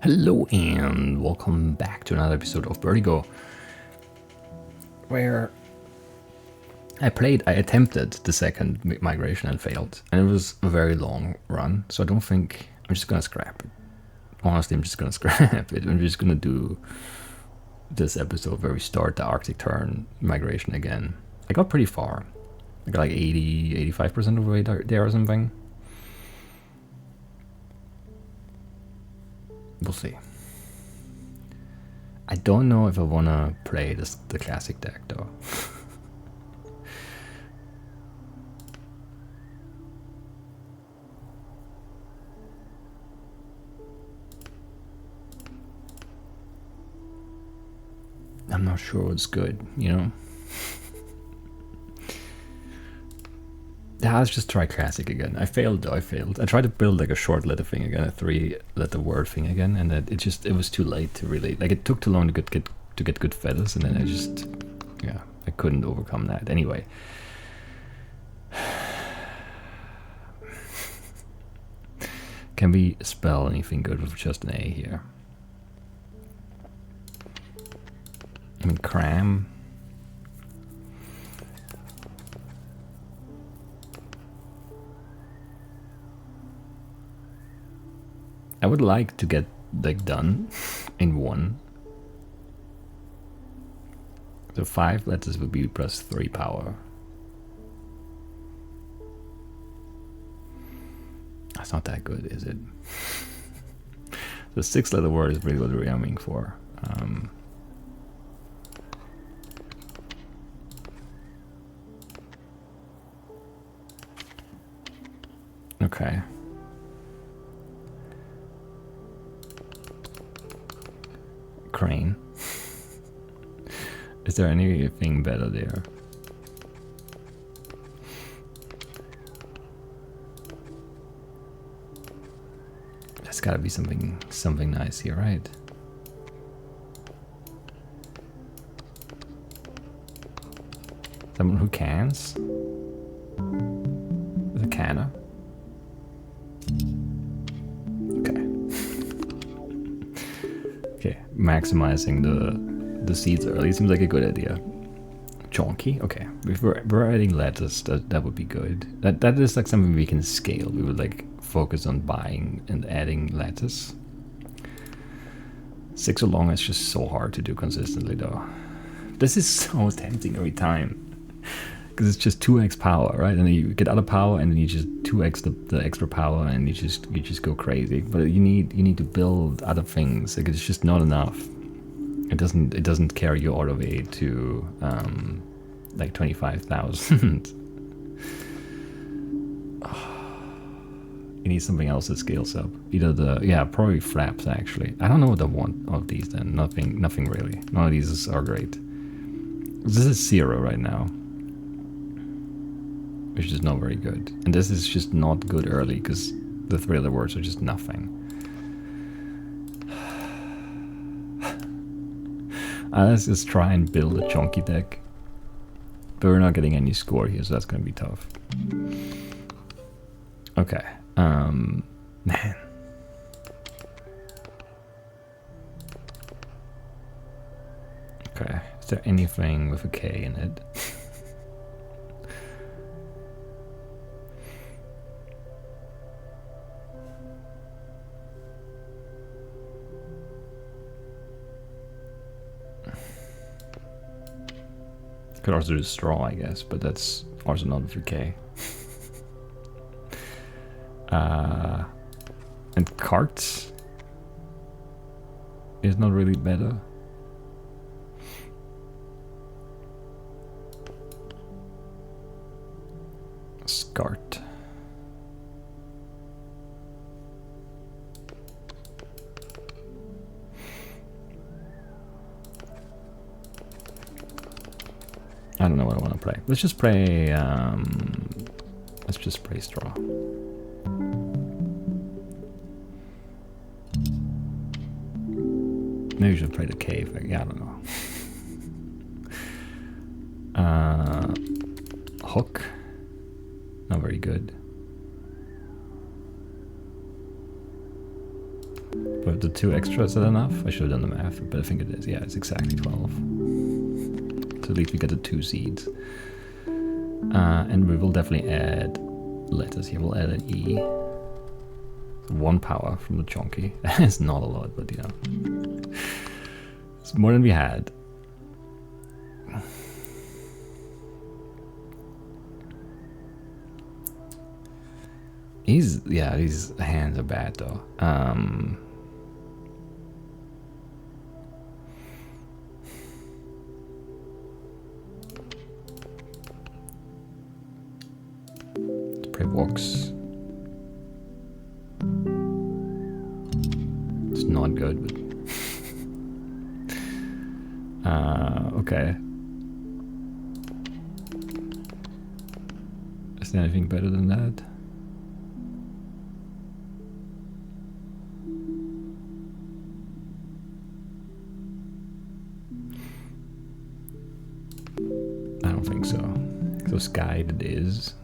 Hello and welcome back to another episode of Birdigo, where I attempted the second migration and failed, and it was a very long run, so I don't think, I'm just gonna scrap it. Honestly, I'm just gonna scrap it. I'm just gonna do this episode where we start the Arctic Tern migration again. I got pretty far. I got like 85% of the way there or something. We'll see. I don't know if I wanna play the classic deck though. I'm not sure what's good, you know? Yeah, let's just try classic again. I failed though, I failed. I tried to build like a short letter thing again, a 3-letter word thing again, and it was too late to really, like it took too long to get good feathers, and then I couldn't overcome that. Anyway. Can we spell anything good with just an A here? I mean, cram. I would like to get like done in one. So 5 letters would be plus 3 power. That's not that good, is it? The 6-letter word is really what we're aiming for. Okay. Crane. Is there anything better there? There's gotta be something nice here, right? Someone who cans? The canner? Okay, maximizing the seeds early seems like a good idea. Chonky, okay. If we're adding lettuce, that would be good. That is like something we can scale. We would like focus on buying and adding lettuce. 6 or long is just so hard to do consistently though. This is so tempting every time. Because it's just 2x power, right? And then you get other power, and then you just 2x the extra power, and you just go crazy. But you need to build other things. Like it's just not enough. It doesn't carry you all the way to like 25,000. You need something else that scales up. Either probably flaps actually. I don't know what I want of these then. Nothing really. None of these are great. This is 0 right now, which is not very good. And this is just not good early because the 3 other words are just nothing. Let's just try and build a chunky deck. But we're not getting any score here, so that's going to be tough. Okay. Man. Okay. Is there anything with a K in it? Could also do straw, I guess, but that's also not with a K. And carts is not really better. Scart. I don't know what I want to play. Let's just play straw. Maybe we should play the cave. Yeah, I don't know. Hook. Not very good. But the 2 extra, is that enough? I should have done the math, but I think it is. Yeah, it's exactly 12. So at least we get the 2 seeds. And we will definitely add letters here. We'll add an E. 1 power from the chunky. It's not a lot, but you know. It's more than we had. These hands are bad though. Play walks. It's not good, but okay. Is there anything better than that? I don't think so. So sky it is.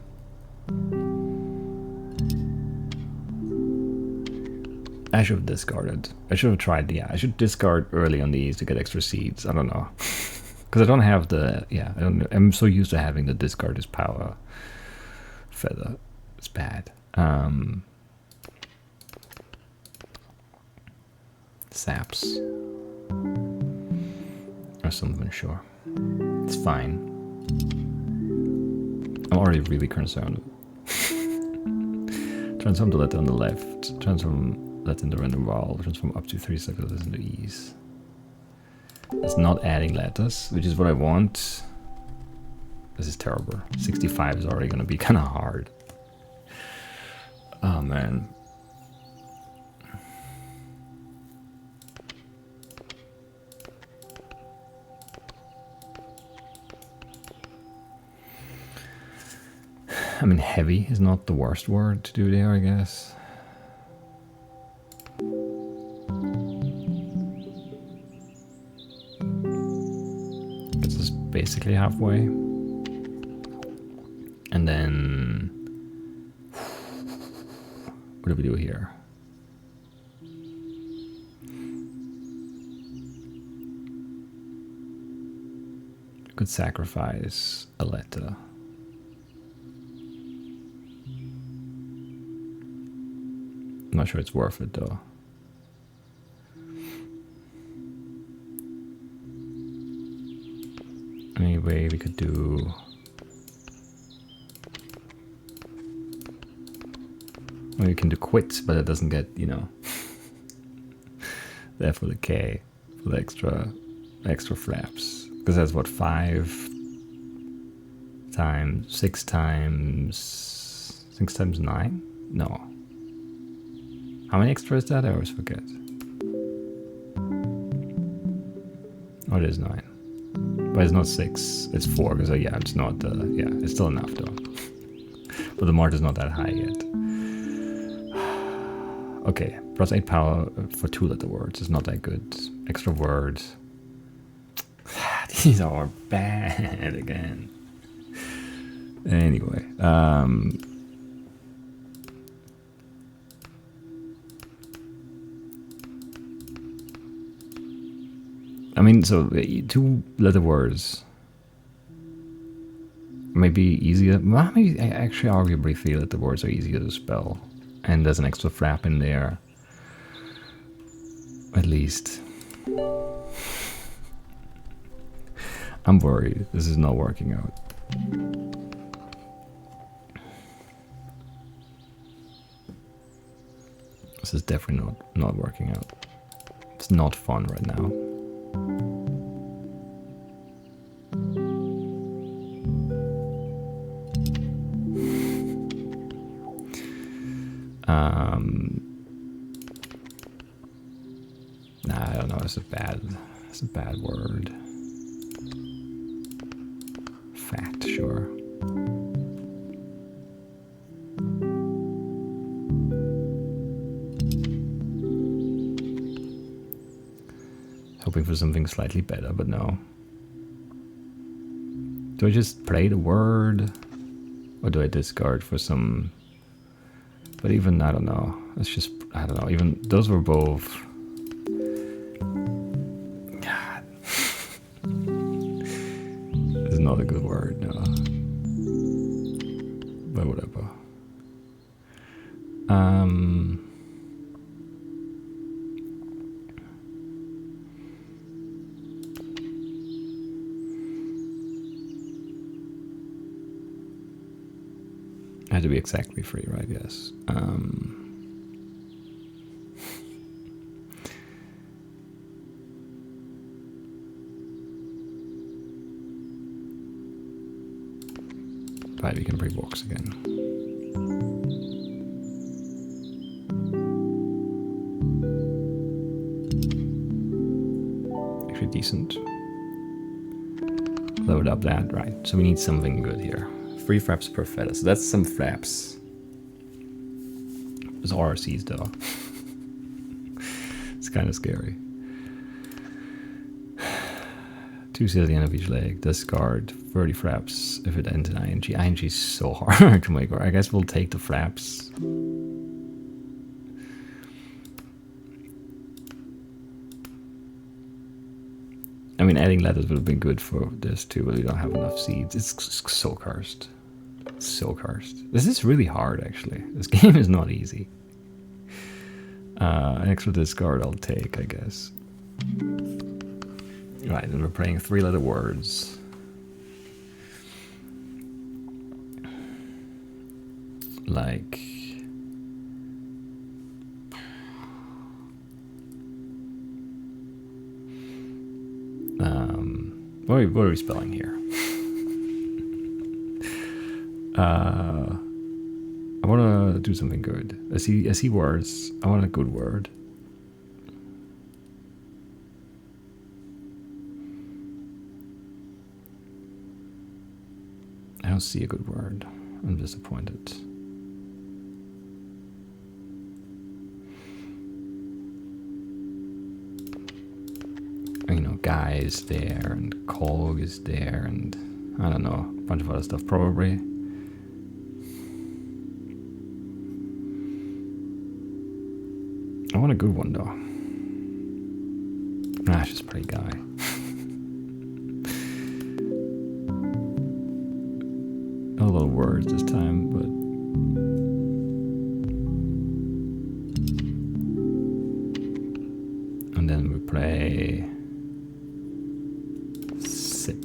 I should have discarded. I should have tried, yeah, I should discard early on these to get extra seeds. I don't know. Because I don't have the, yeah, I'm so used to having the discard as power feather. It's bad. Saps. Or something, sure. It's fine. I'm already really concerned. Transform the letter on the left. Transform that into random vowel. Transform up to 3 letters into E's. It's not adding letters, which is what I want. This is terrible. 65 is already going to be kind of hard. Oh man. I mean, heavy is not the worst word to do there, I guess. This is basically halfway. And then... what do we do here? We could sacrifice a letter. I'm not sure it's worth it though. Anyway, we could do... well, you can do quits, but it doesn't get, you know, there for the K, for the extra flaps. Because that's what, 5 times, 6 times 9? No. How many extra is that? I always forget. Oh, it is 9. But it's not 6, it's 4, because yeah, it's not, yeah, it's still enough though. But the mark is not that high yet. Okay, plus 8 power for 2-letter words is not that good. Extra words. These are bad again. Anyway, I mean, so 2-letter words may be easier. Well, maybe actually, arguably, 3-letter words are easier to spell, and there's an extra flap in there, at least. I'm worried. This is not working out. This is definitely not working out. It's not fun right now. Nah, I don't know. It's a bad word. Fact, sure. Hoping for something slightly better, but no. Do I just play the word? Or do I discard for some... but even, I don't know. Let's just... I don't know, even those were both. God. This is not a good word, no. But whatever. Had to be exactly free, right? Yes. Right, we can break box again. Actually decent. Load up that, right. So we need something good here. 3 fraps per feather, so that's some fraps. There's RCs though. It's kind of scary. 2 seals at the end of each leg. Discard 30 fraps if it ends in ING. ING is so hard to make. I guess we'll take the fraps. I mean, adding letters would have been good for this too, but we don't have enough seeds. It's so cursed. So cursed. This is really hard, actually. This game is not easy. An extra discard I'll take, I guess. Right, and we're playing 3-letter words. Like... what are we spelling here? I want to do something good. I see words. I want a good word. I don't see a good word. I'm disappointed. You know, guy is there, and cog is there, and I don't know, a bunch of other stuff probably. I want a good one though. Nah, it's just play guy. A lot of words this time, but and then we play sip.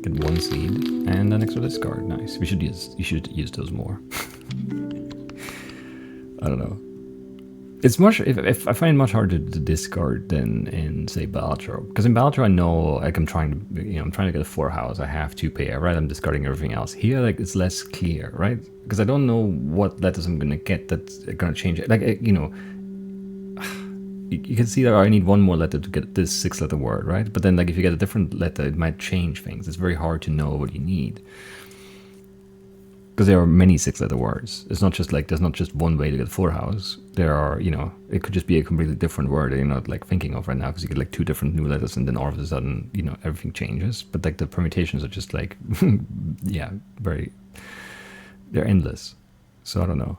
Get 1 seed and an extra discard. Nice. You should use those more. I don't know. It's much. If I find it much harder to discard than in say Balatro, because in Balatro I know like I'm trying to get a 4 house. I have 2 pair, right? I'm discarding everything else. Here like it's less clear, right? Because I don't know what letters I'm gonna get that's gonna change it. Like you know, you can see that I need 1 more letter to get this 6-letter word, right? But then like if you get a different letter, it might change things. It's very hard to know what you need. Because there are many 6-letter words. It's not just like, there's not just one way to get 4 house. There are, you know, it could just be a completely different word that you're not like thinking of right now because you get like 2 different new letters and then all of a sudden, you know, everything changes. But like the permutations are just like, yeah, they're endless. So I don't know.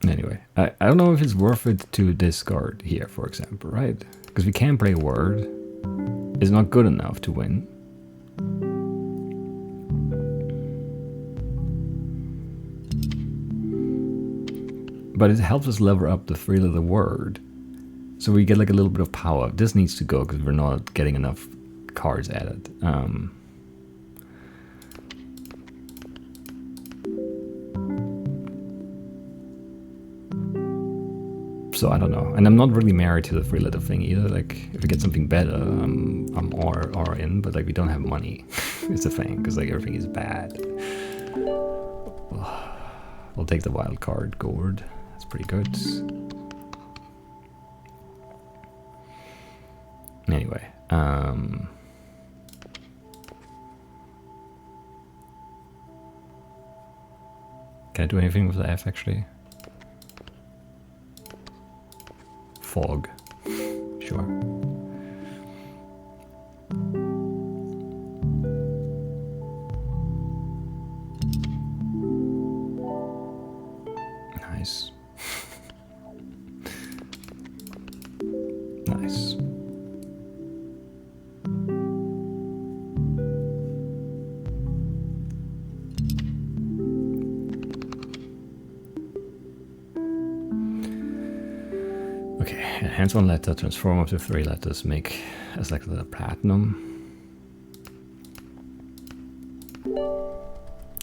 Anyway, I don't know if it's worth it to discard here, for example, right? Because we can play a word. It's not good enough to win. But it helps us level up the 3-letter word. So we get like a little bit of power. This needs to go because we're not getting enough cards added. So I don't know, and I'm not really married to the 3-letter thing either. Like, if we get something better, I'm all in. But like, we don't have money. It's a thing because like everything is bad. We'll take the wild card, gourd. That's pretty good. Anyway, can I do anything with the F actually? fog. Sure. Nice. Nice. Okay, enhance 1 letter, transform up to 3 letters, make as like the platinum.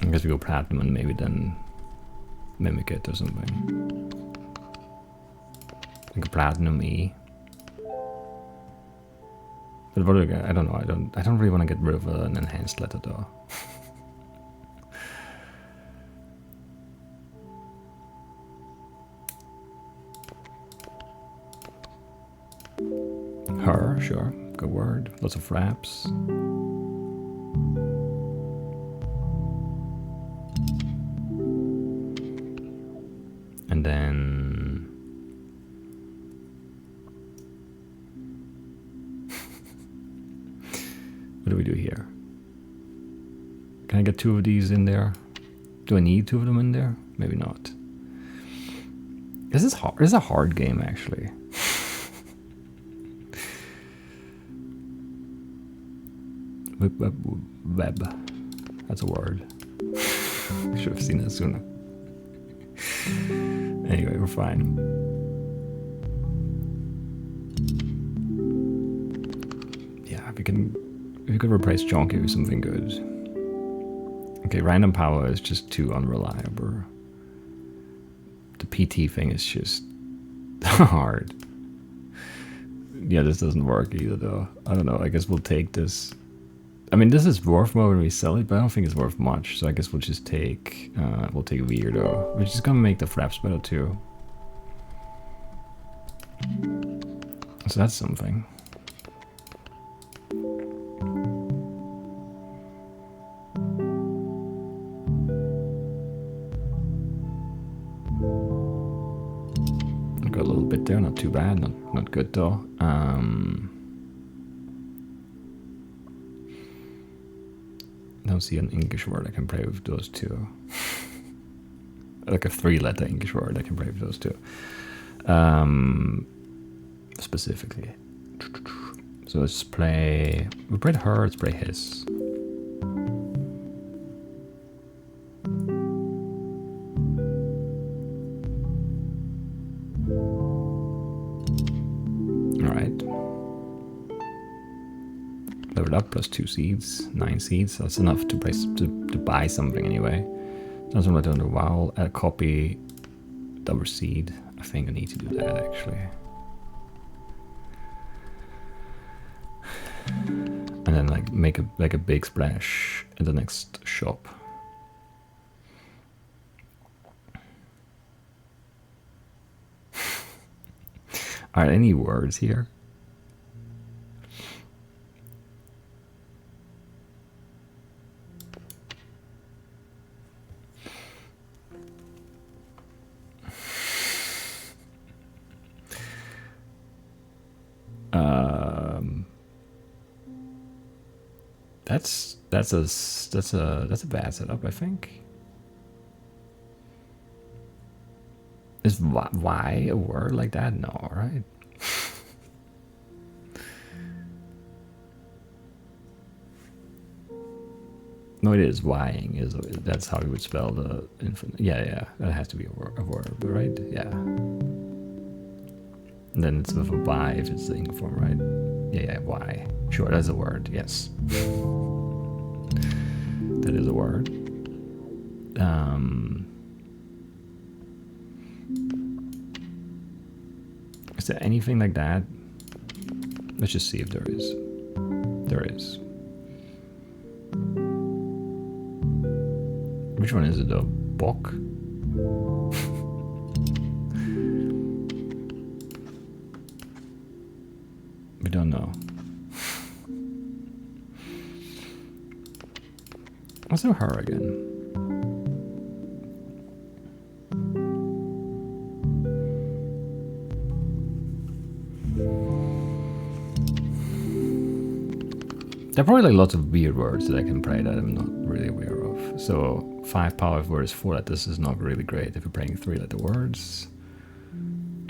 I guess we go platinum and maybe then mimic it or something. Like a platinum E. But what do I don't know, I don't really want to get rid of an enhanced letter though. Her, sure, good word. Lots of flaps. And then what do we do here? Can I get 2 of these in there? Do I need 2 of them in there? Maybe not. This is hard. This is a hard game actually. Web. That's a word. Should have seen that sooner. Anyway, we're fine. Yeah, if you could replace Jonky with something good. Okay, random power is just too unreliable. The PT thing is just hard. Yeah, this doesn't work either though. I don't know, I guess we'll take this. I mean, this is worth more when we sell it, but I don't think it's worth much. So I guess we'll just take, Weirdo, which is gonna make the flaps better too. So that's something. Got a little bit there, not too bad, not good though. I don't see an English word I can play with those 2. Like a 3-letter English word I can play with those 2. Specifically. So let's play. We played her, let's play his. Alright. Leveled up plus 2 seeds, 9 seeds. That's enough to buy something anyway. Doesn't matter on the wow. Copy double seed. I think I need to do that actually. And then like make a big splash in the next shop. Are there any words here? That's a bad setup, I think. Is why a word like that? No, right? No, it is whying. That's how you would spell the infinite? Yeah, that has to be a word, right? Yeah. And then it's with a y if it's the English form, right? Yeah, y. Sure, that's a word. Yes. That is a word. Is there anything like that? Let's just see if there is. There is. Which one is it though? Bok? We don't know. Let's do her again. There are probably like lots of weird words that I can play that I'm not really aware of. So 5 power if word is 4 letters is not really great if you're playing 3-letter words.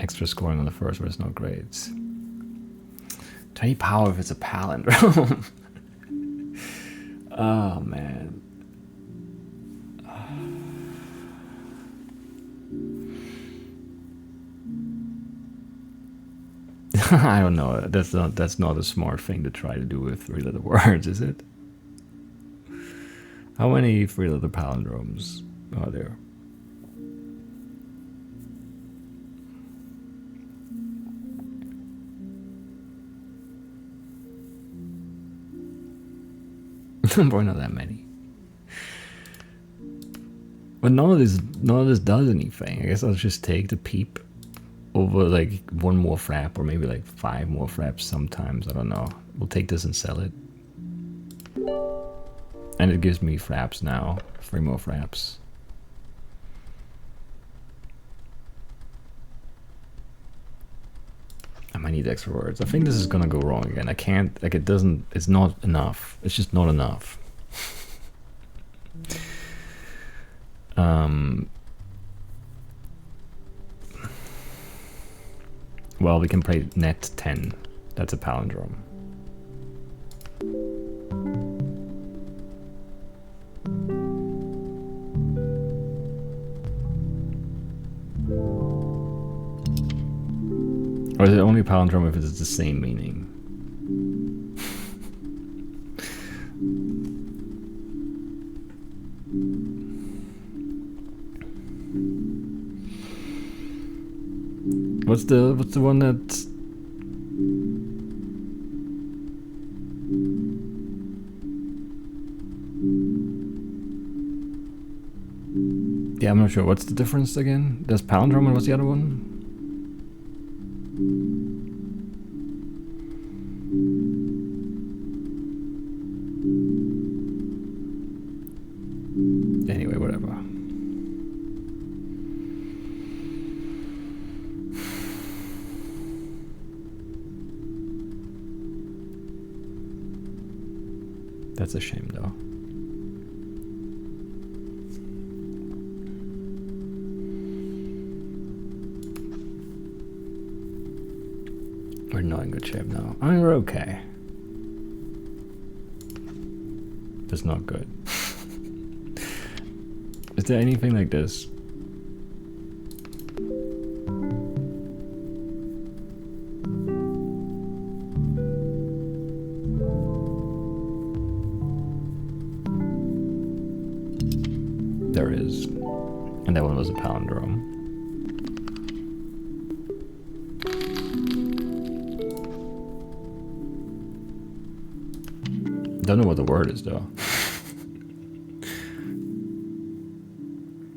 Extra scoring on the first word is not great. 20 power if it's a palindrome. Oh man. I don't know. That's not a smart thing to try to do with 3-letter words, is it? How many 3-letter palindromes are there? Probably not that many. But none of this does anything. I guess I'll just take the peep over like 1 more frap or maybe like 5 more fraps sometimes. I don't know. We'll take this and sell it. And it gives me fraps now. 3 more fraps. I might need extra words. I think this is gonna go wrong again. I can't, like, it's not enough. It's just not enough. Well, we can play net 10. That's a palindrome. Or is it only palindrome if it's the same meaning? What's the one that's... Yeah, I'm not sure. What's the difference again? There's palindrome and what's the other one? Anyway, whatever. That's a shame, though. We're not in good shape now. I mean, we're okay. It's not good. Is there anything like this? There is. And that one was a palindrome. Don't know what the word is though.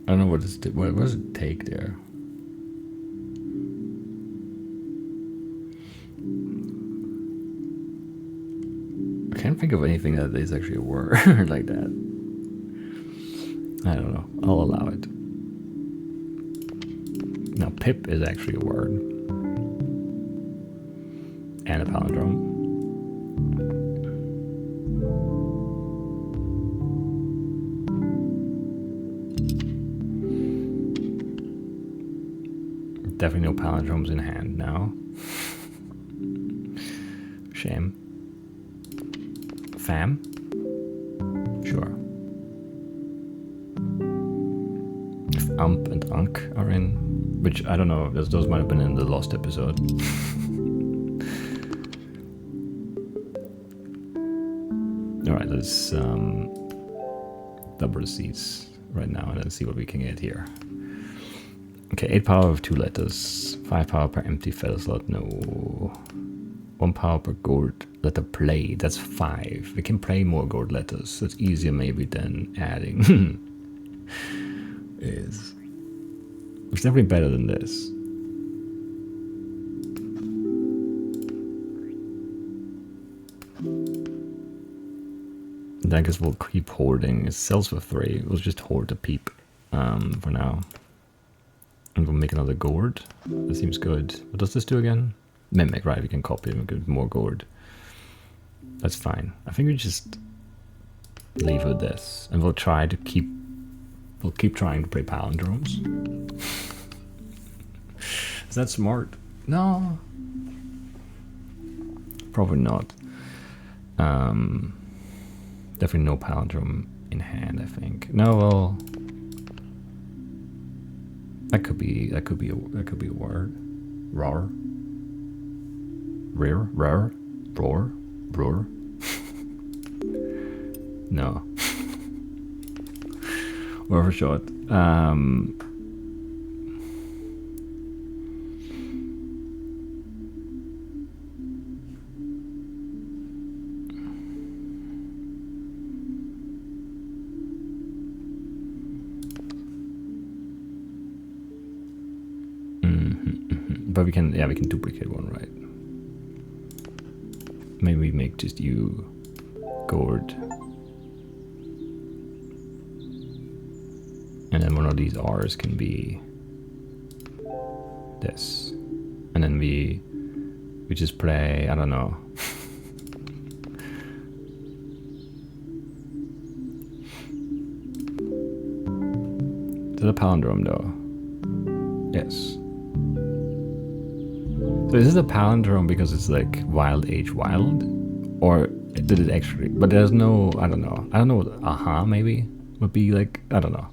I don't know what does it take there. I can't think of anything that is actually a word like that. I don't know. I'll allow it. Now, pip is actually a word. And a palindrome. Definitely no palindromes in hand now. Shame. Fam? Sure. If ump and unk are in, which I don't know, those might have been in the lost episode. Alright, let's double the seats right now and then see what we can get here. Okay, 8 power of 2 letters, 5 power per empty feather slot, no. 1 power per gold letter play, that's 5. We can play more gold letters, that's easier maybe than adding. It's definitely better than this. And I guess we'll keep hoarding. It sells for 3, we'll just hoard the peep for now. And we'll make another gourd. That seems good. What does this do again? Mimic, right? We can copy and get more gourd. That's fine. I think we just leave with this, and we'll try to keep. We'll keep trying to play palindromes. Is that smart? No. Probably not. Definitely no palindrome in hand, I think. No, well, that could be a word. Roar. Rear, roar, roar, roar. No. Overshot. But we can, yeah, we can duplicate one, right? Maybe we make just you gourd. And then one of these R's can be this. And then we just play, I don't know. Is it a palindrome though? Yes. So is it a palindrome because it's like Wild Age Wild? Or did it actually? But there's no, I don't know. I don't know what aha maybe would be like. I don't know.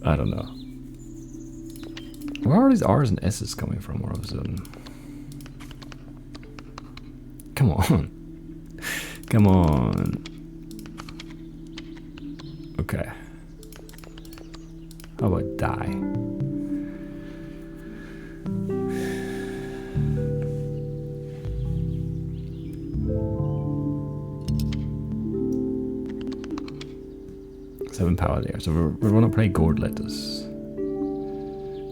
I don't know. Where are these R's and S's coming from all of a sudden? Come on. Come on. Okay. How about die? Seven power there, so we're gonna play gourd lettuce.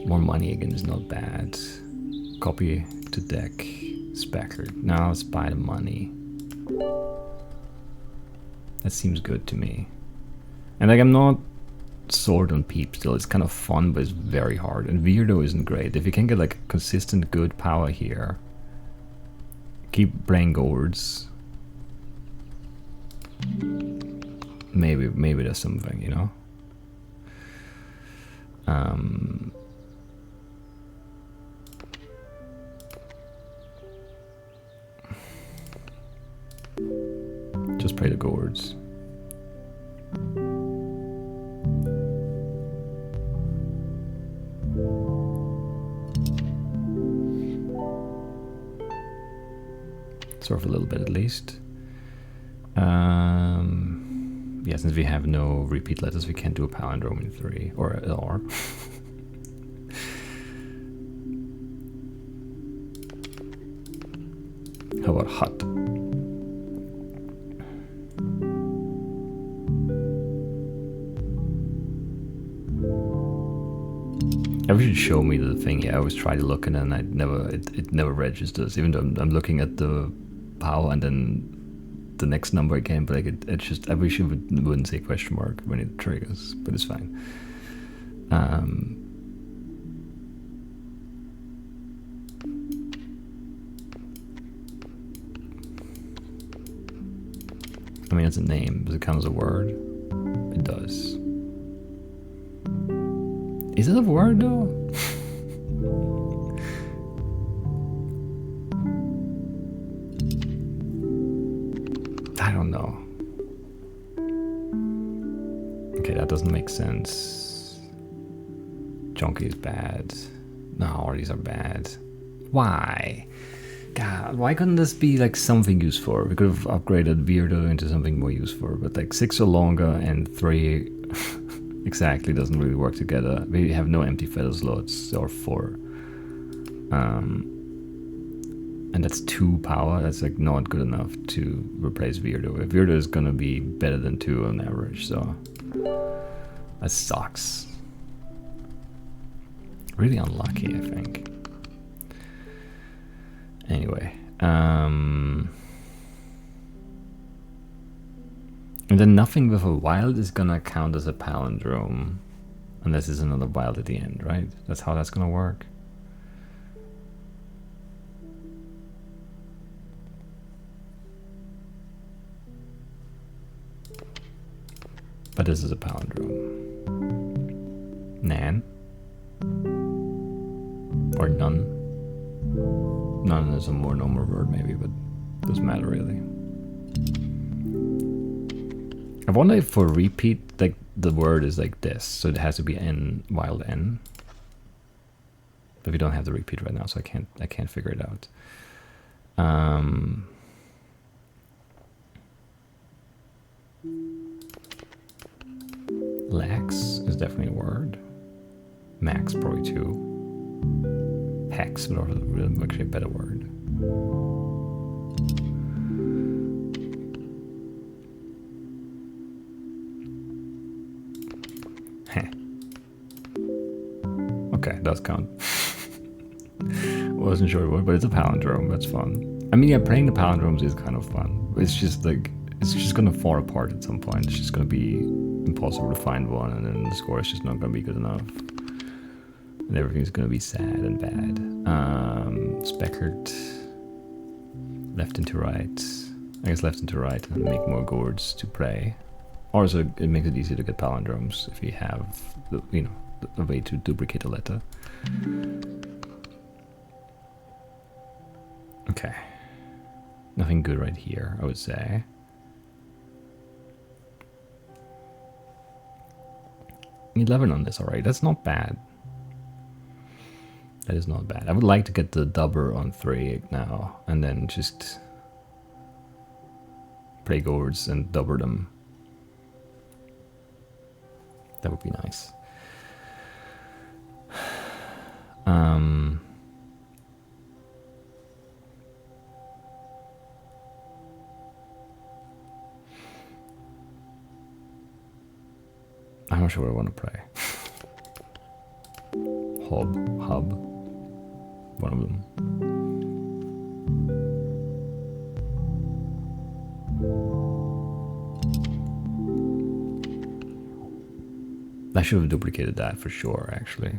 More money again is not bad. Copy to deck. Speckard. Now let's buy the money. That seems good to me. And like I'm not sold on Peep still. It's kind of fun, but it's very hard. And Weirdo isn't great. If you can get like consistent good power here, keep playing gourds. Maybe there's something, you know. Just play the gourds. Sort of a little bit at least. Yeah, since we have no repeat letters, we can't do a palindrome in 3 or an R. How about hut? Ever should show me the thing. Yeah, I always try to look and then it never registers. Even though I'm looking at the power and then the next number again, but like it just, I wish it wouldn't say question mark when it triggers, but it's fine. I mean, it's a name. Does it count as a word? It does. Is it a word though? I don't know. Okay, that doesn't make sense. Junkie is bad. No, all these are bad. Why? God, why couldn't this be like something useful? We could have upgraded Weirdo into something more useful, but like 6 or longer and 3 exactly doesn't really work together. We have no empty feather slots, or 4. And that's 2 power. That's like not good enough to replace Weirdo. If Weirdo is gonna be better than 2 on average, so that sucks. Really unlucky, I think. Anyway, and then nothing with a wild is gonna count as a palindrome unless there's another wild at the end, right? That's how that's gonna work. But this is a palindrome. Nan. Or none. None is a more normal word maybe, but doesn't matter really. I wonder if for repeat, like the word is like this, so it has to be n wild n. But we don't have the repeat right now, so I can't figure it out. Lax is definitely a word. Max probably too. Hex would also actually a better word. Heh. Okay, does count. Wasn't sure what, but it's a palindrome. That's fun. I mean, yeah, playing the palindromes is kind of fun. It's just like it's just gonna fall apart at some point. It's just gonna be impossible to find one, and then the score is just not gonna be good enough, and everything's gonna be sad and bad. Speckered, left into right. I guess left into right, and make more gourds to play. Also, it makes it easier to get palindromes if you have the, you know, a way to duplicate a letter. Okay, nothing good right here, I would say. Need 11 on this already. That's not bad. That is not bad. I would like to get the doubler on 3 now, and then just play gourds and double them. That would be nice. I'm not sure what I want to play. Hub. One of them. I should have duplicated that for sure, actually.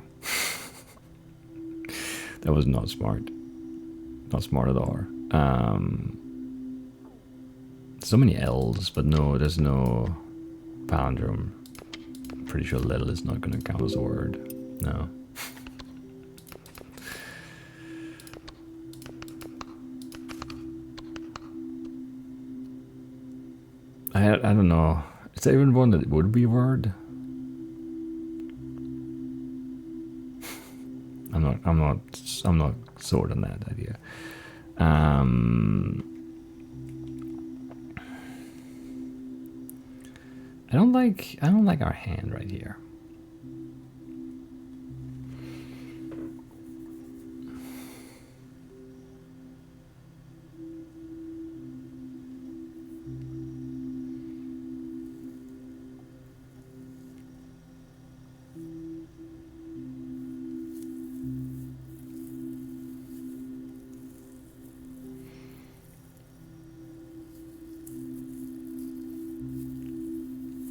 That was not smart. Not smart at all. So many L's, but no, there's no palindrome. Pretty sure little is not going to count as a word. No. I don't know. Is there even one that would be a word? I'm not sold on that idea. I don't like our hand right here.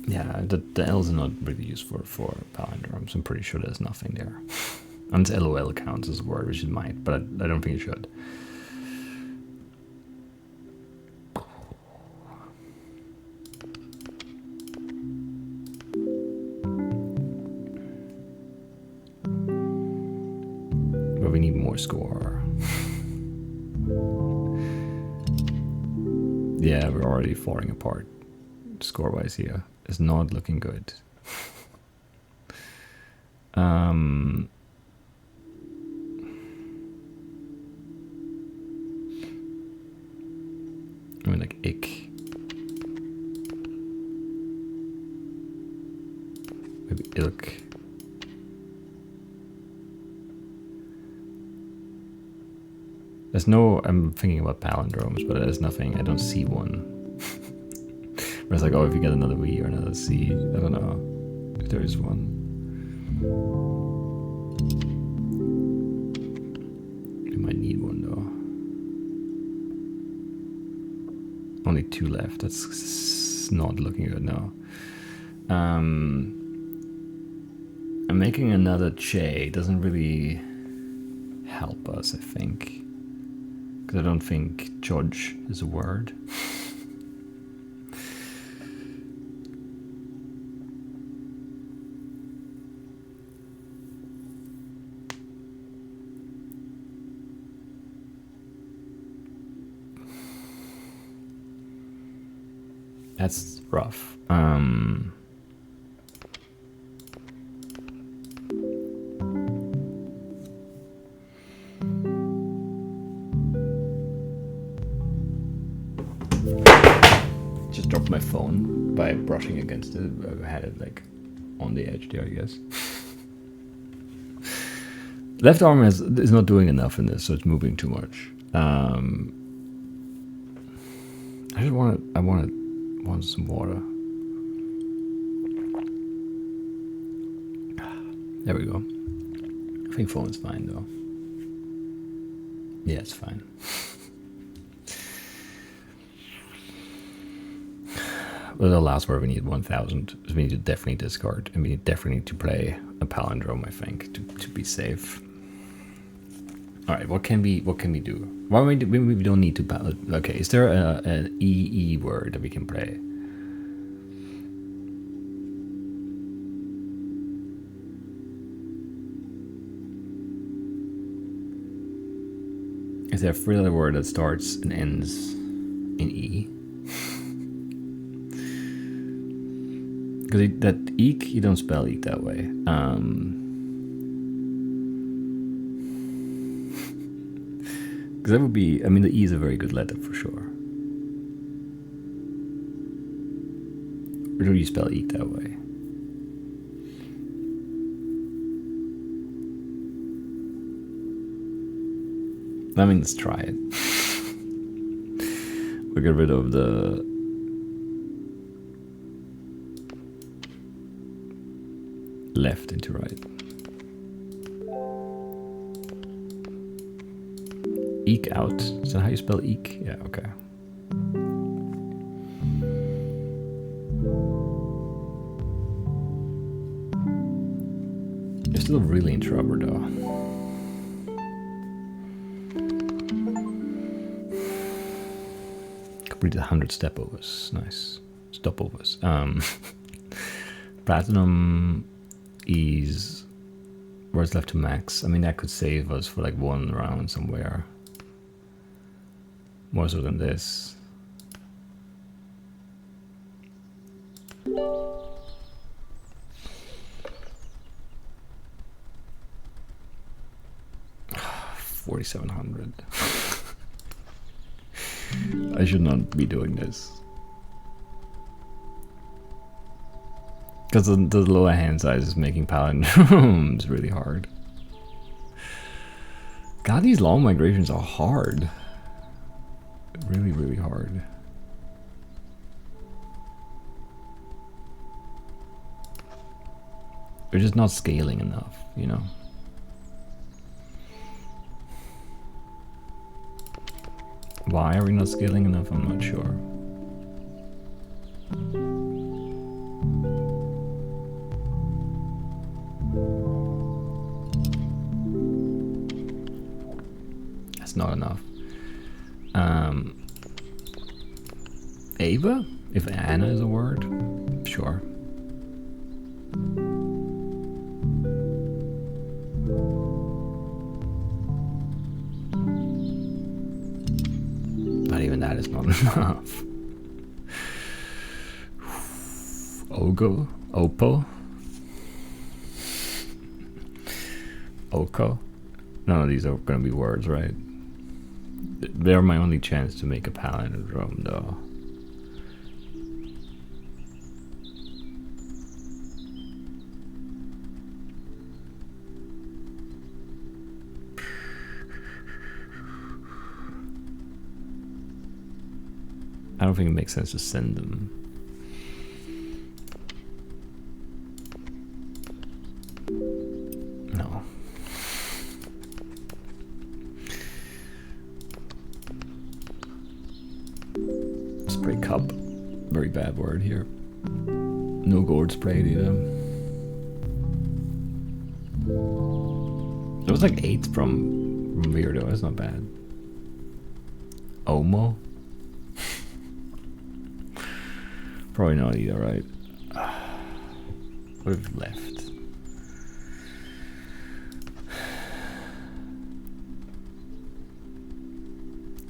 Yeah, the L's are not really used for palindromes. I'm pretty sure there's nothing there. And LOL counts as a word, which it might, but I don't think it should. But we need more score. Yeah, we're already falling apart score-wise here. It's not looking good. I mean, like ick. Maybe ilk. There's no, I'm thinking about palindromes, but there's nothing, I don't see one. Where it's like, oh, if you get another V or another C, I don't know if there is one. We might need one though. Only 2 left. That's not looking good now. I'm making another Che. Doesn't really help us, I think. Because I don't think judge is a word. That's rough. Just dropped my phone by brushing against it. I had it like on the edge there, I guess. Left arm is not doing enough in this, so it's moving too much. I want some water. There we go. I think phone's fine though. Yeah, it's fine. Well, the last word we need 1,000. So we need to definitely discard, and we need definitely to play a palindrome, I think, to be safe. All right, what can we do? Why we don't need to? Okay, is there an EE word that we can play? Is there a thriller word that starts and ends in E? Because that eek, you don't spell eek that way. Because that would be, I mean, the E is a very good letter for sure. Or do you spell eek that way? I mean, let's try it. We'll get rid of the left into right. Eke out. Is that how you spell eke? Yeah, okay. You're still really in trouble though. Completed 100 stepovers. Nice. Stopovers. Platinum is where's left to max. I mean, that could save us for like one round somewhere. More so than this. $4,700. I should not be doing this. Because the lower hand size is making palindromes really hard. God, these long migrations are hard. Really, really hard. They're just not scaling enough, you know? Why are we not scaling enough? I'm not sure. That's not enough. Ava? If Anna is a word? Sure. Not even that is not enough. Ogo? Oppo? Oko? None of these are going to be words, right? They're my only chance to make a palindrome, though. I don't think it makes sense to send them. No. Spray cup. Very bad word here. No gourd spray either. It was like 8 from Weirdo. That's not bad. Omo? Probably not either, right? What have we left?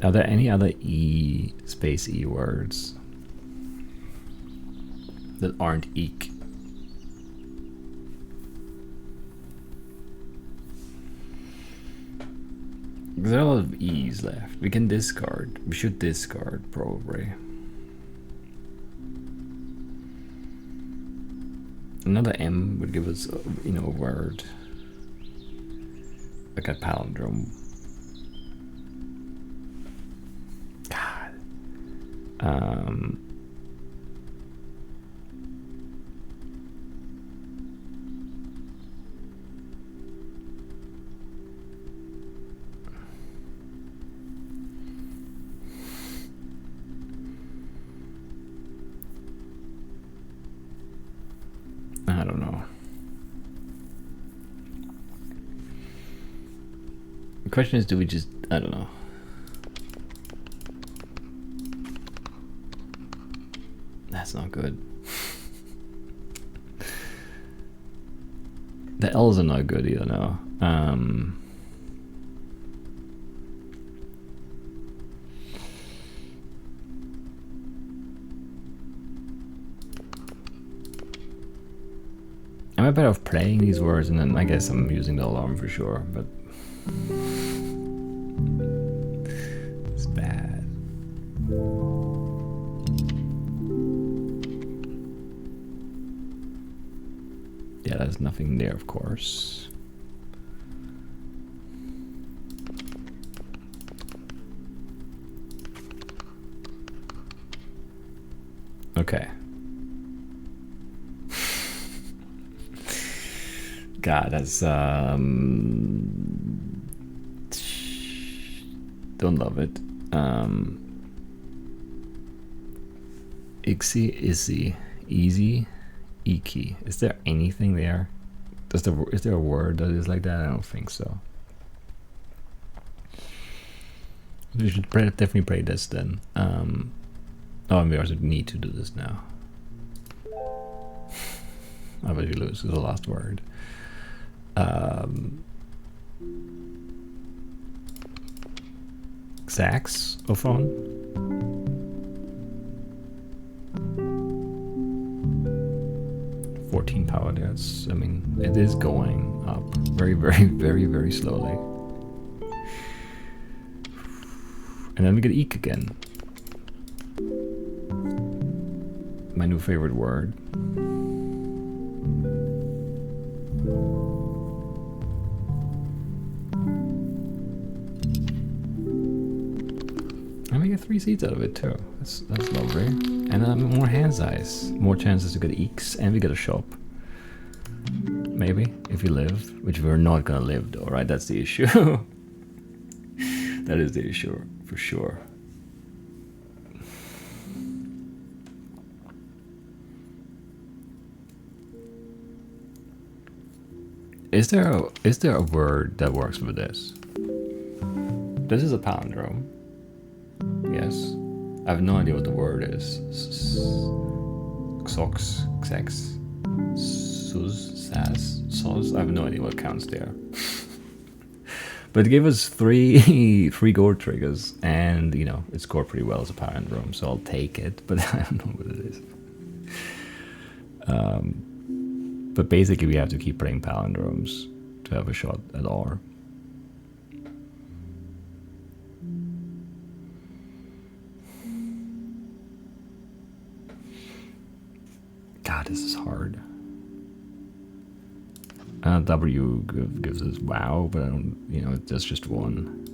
Are there any other E space E words? that aren't eek. There are a lot of E's left. We can discard. We should discard, probably. Another M would give us, you know, a word. Like a palindrome. God. I don't know. The question is, do we just, I don't know. That's not good. The L's are not good either, no. I'm better off playing these words, and then I guess I'm using the alarm for sure, but it's bad. Yeah, there's nothing there, of course. Okay. God, that's don't love it. Ixy, Issy, Easy, Eeky. Is there anything there? Is there a word that is like that? I don't think so. We should definitely play this then. Oh, and we also need to do this now. I bet you lose is the last word. Saxophone. Power. That's, I mean, it is going up very, very, very, very slowly. And then we get eek again. My new favorite word. And we get 3 seeds out of it too. That's lovely. And more hand size, more chances to get eeks, and we get a shop. Maybe, if we live, which we're not gonna live though, right? That's the issue. That is the issue, for sure. Is there a word that works with this? This is a palindrome. Yes. I have no idea what the word is. Xox, Xex, Sus, Sas, Sos. I have no idea what counts there. But it gave us three gold triggers, and you know it scored pretty well as a palindrome, so I'll take it. But I don't know what it is. But basically, we have to keep playing palindromes to have a shot at R. God, this is hard. W gives us wow, but I don't, you know, that's just one.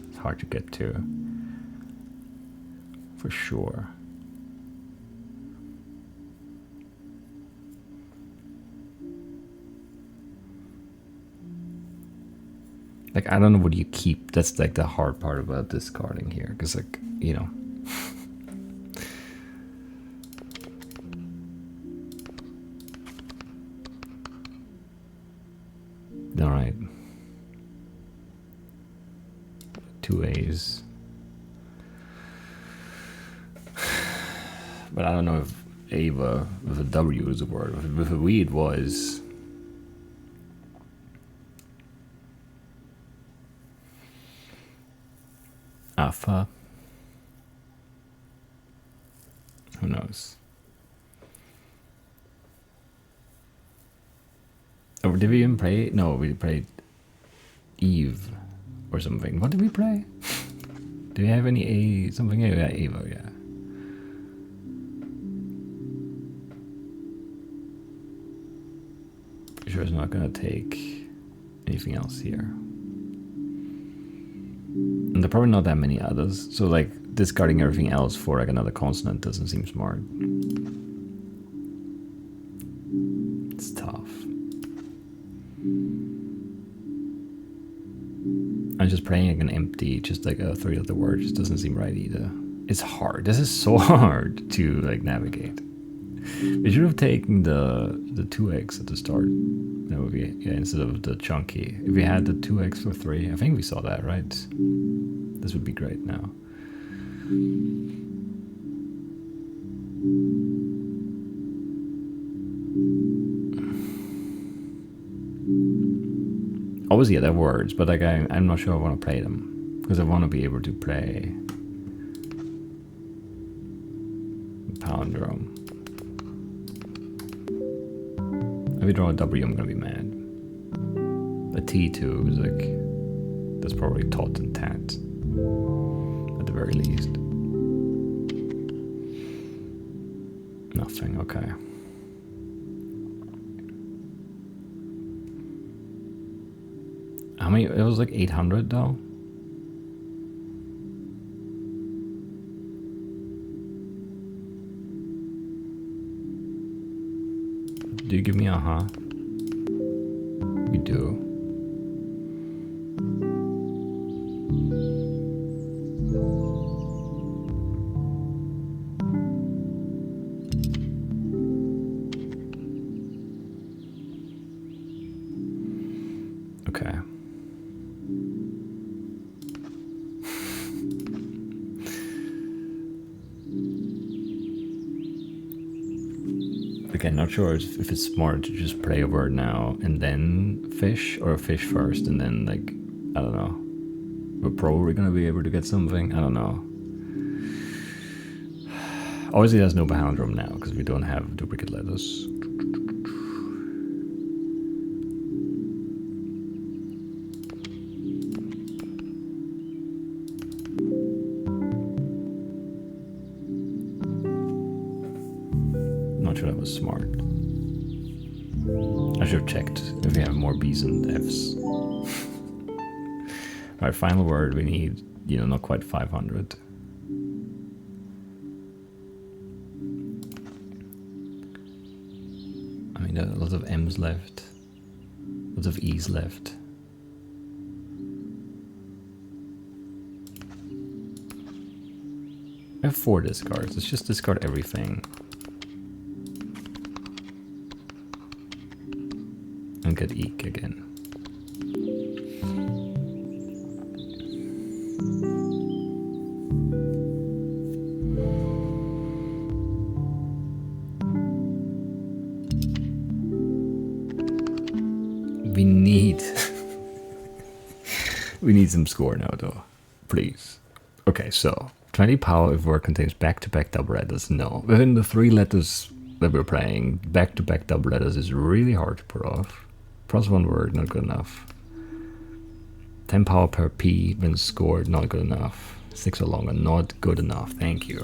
It's hard to get to. For sure. Like, I don't know what you keep. That's like the hard part about discarding here. Because, like, you know. All right. 2 A's. But I don't know if Ava with a W is a word. With a V it was. Alpha. Who knows? did we even play? No, we played Eve or something. What did we play? Do we have any A something? Yeah, Evo, yeah. Sure it's not gonna take anything else here. And there are probably not that many others, so like discarding everything else for like another consonant doesn't seem smart. It's tough. I'm just playing like an empty, just like a 3-letter word, just doesn't seem right either. It's hard. This is so hard to like navigate. We should have taken the 2x at the start. That would be, yeah, instead of the chunky. If we had the 2x for 3, I think we saw that, right? This would be great now. Obviously, yeah, they're words, but like I'm not sure I want to play them because I want to be able to play palindrome. If we draw a W, I'm gonna be mad. A T2 is like, that's probably tot and tat at the very least. Nothing, okay. How many? It was like 800 though. Do you give me a huh? You do. Okay. Again, not sure if it's smart to just play a word now and then fish, or fish first and then, like, I don't know. We're probably gonna be able to get something. I don't know. Obviously, there's no palindrome now because we don't have duplicate letters. Not sure that was smart. I should have checked if we have more B's and F's. Alright, final word, we need, you know, not quite 500. I mean, there are lots of M's left. Lots of E's left. I have 4 discards. Let's just discard everything. And get Eek again. We need we need some score now though. Please. Okay, so 20 power if word contains back-to-back double letters. No. Within the 3 letters that we're playing, back-to-back double letters is really hard to pull off. +1 word, not good enough. 10 power per P when scored, not good enough. 6 or longer, not good enough. Thank you.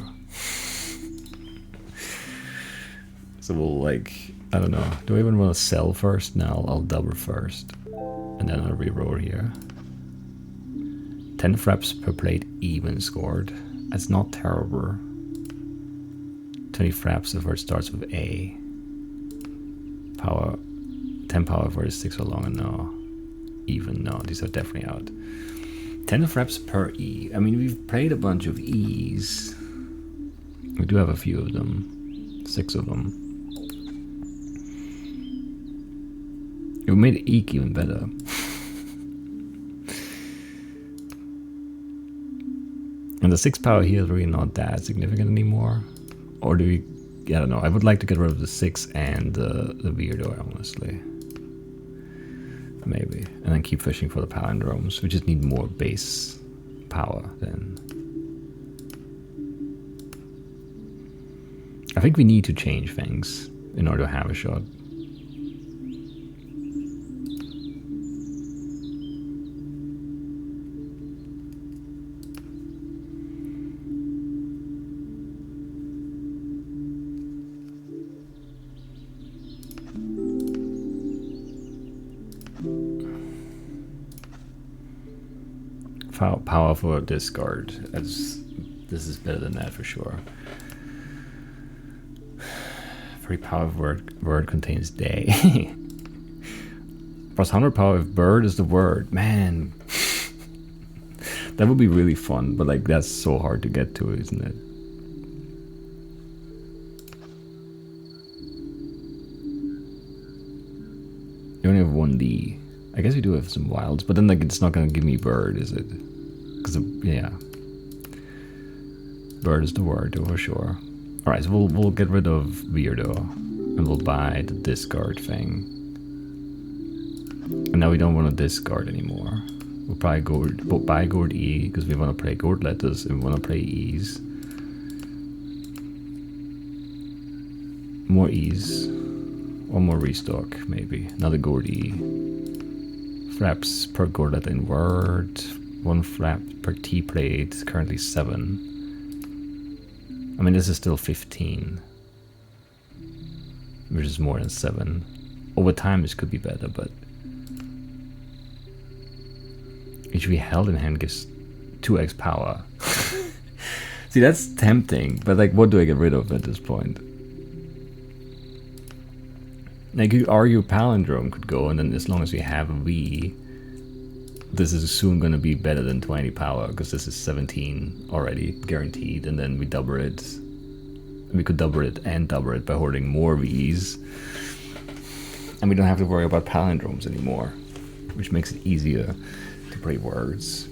So we'll, like, I don't know. Do I even want to sell first? No, I'll double first. And then I'll reroll here. 10 fraps per plate even scored. That's not terrible. 20 fraps if it starts with A. Power. 10 power for 6 or longer, no. Even, no. These are definitely out. 10 fraps per E. I mean, we've played a bunch of E's. We do have a few of them. 6 of them. It made Eek even better. And the 6 power here is really not that significant anymore. Or do we... I don't know. I would like to get rid of the 6 and the Birdigo, honestly. Maybe. And then keep fishing for the palindromes. We just need more base power then. I think we need to change things in order to have a shot. Power for discard. This is better than that for sure. Very powerful word contains day. Plus 100 power if bird is the word. Man. That would be really fun, but like that's so hard to get to, isn't it? You only have 1D. I guess we do have some wilds, but then like it's not gonna give me bird, is it? Because yeah, bird is the word for sure. All right, so we'll get rid of weirdo, and we'll buy the discard thing. And now we don't want to discard anymore. We'll probably buy gold E because we want to play gold letters and we want to play E's. More E's. Or more restock, maybe. Another gold E. Flaps per gold letter in word. 1 flap per T plate. Currently 7. I mean, this is still 15. Which is more than 7. Over time, this could be better, but HV held in hand gives 2x power. See, that's tempting, but like, what do I get rid of at this point? Like, you could argue palindrome could go, and then as long as we have a V, this is soon going to be better than 20 power, because this is 17 already, guaranteed, and then we double it. We could double it and double it by holding more V's. And we don't have to worry about palindromes anymore, which makes it easier to play words.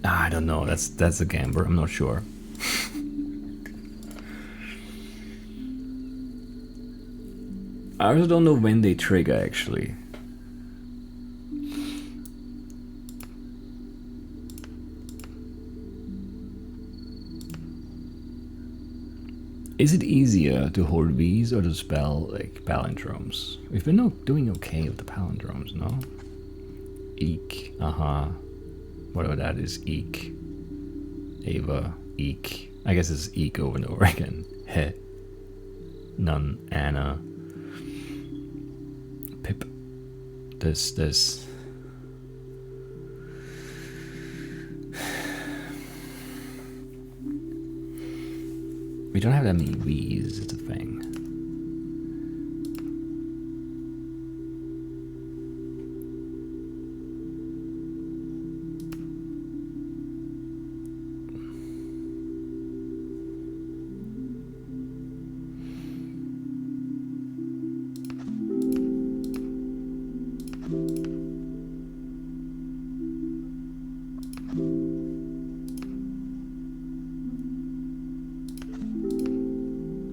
I don't know, that's a gambler, I'm not sure. I also don't know when they trigger, actually. Is it easier to hold V's or to spell like palindromes? We've been doing okay with the palindromes, no? Eek, whatever that is, eek. Ava, eek. I guess it's eek over and over again. Heh. None, Anna. Pip. This. We don't have that many V's, it's a thing.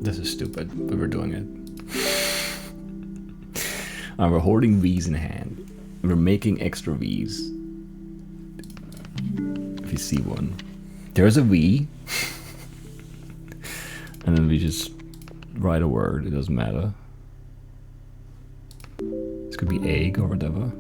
This is stupid, but we're doing it. We're holding V's in hand. We're making extra V's. If you see one. There's a V. And then we just write a word, it doesn't matter. This could be egg or whatever.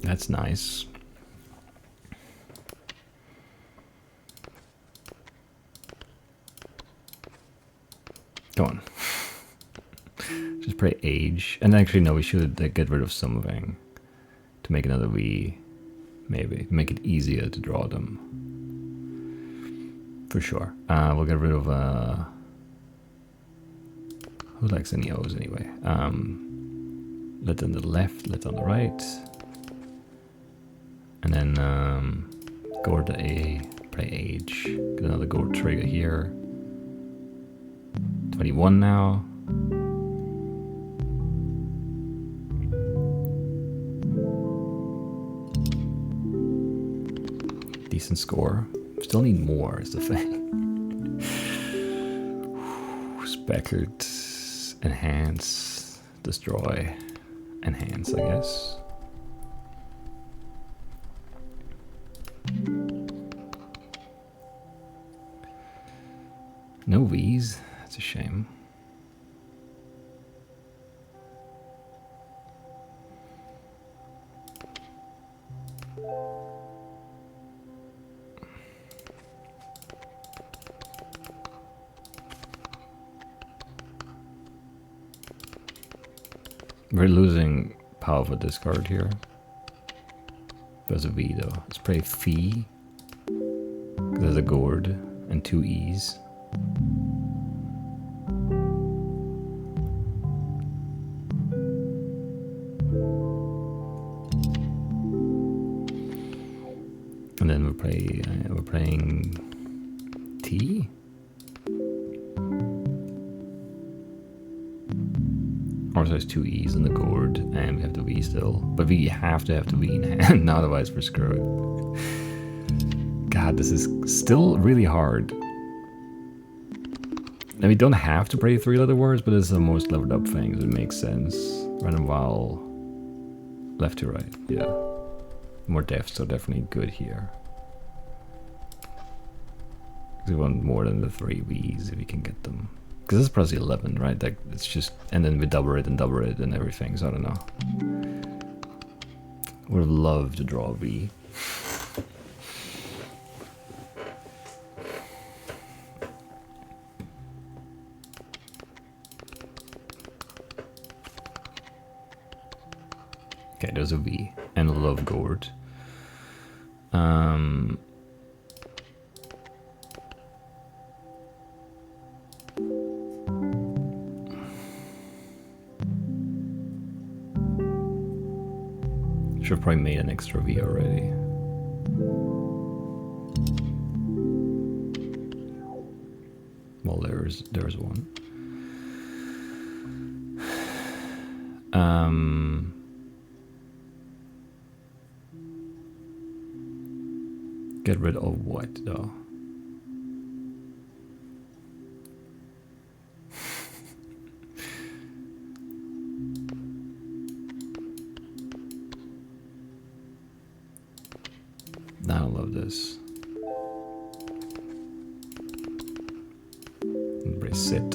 That's nice. Go on. Just play age. And actually, no, we should get rid of something to make another V. Maybe. Make it easier to draw them. For sure. We'll get rid of... who likes any O's anyway? Let on the left, let on the right. And then go to A, play age. Get another gold trigger here. 21 now. Decent score. Still need more is the thing. Speckled, enhance, destroy, enhance, I guess. No V's, that's a shame. We're losing power for discard here. There's a V though. Let's play Fee. There's a gourd and 2 E's. And then we're playing T. Or there's 2 E's in the gourd, and we have the V still. But we have to have the V in hand, otherwise we're screwed. God, this is still really hard. And we don't have to play 3-letter words, but it's the most leveled up thing, so it makes sense. Random vowel, left to right, yeah. More deaths are definitely good here. We want more than the 3 V's if we can get them. Because it's plus 11, right? Like it's just, and then we double it and everything, so I don't know. Would have loved to draw a V. Okay, there's a V and a love gourd. Should have probably made an extra V already. Well, there's one. Get rid of what though? I don't love this. Embrace sit.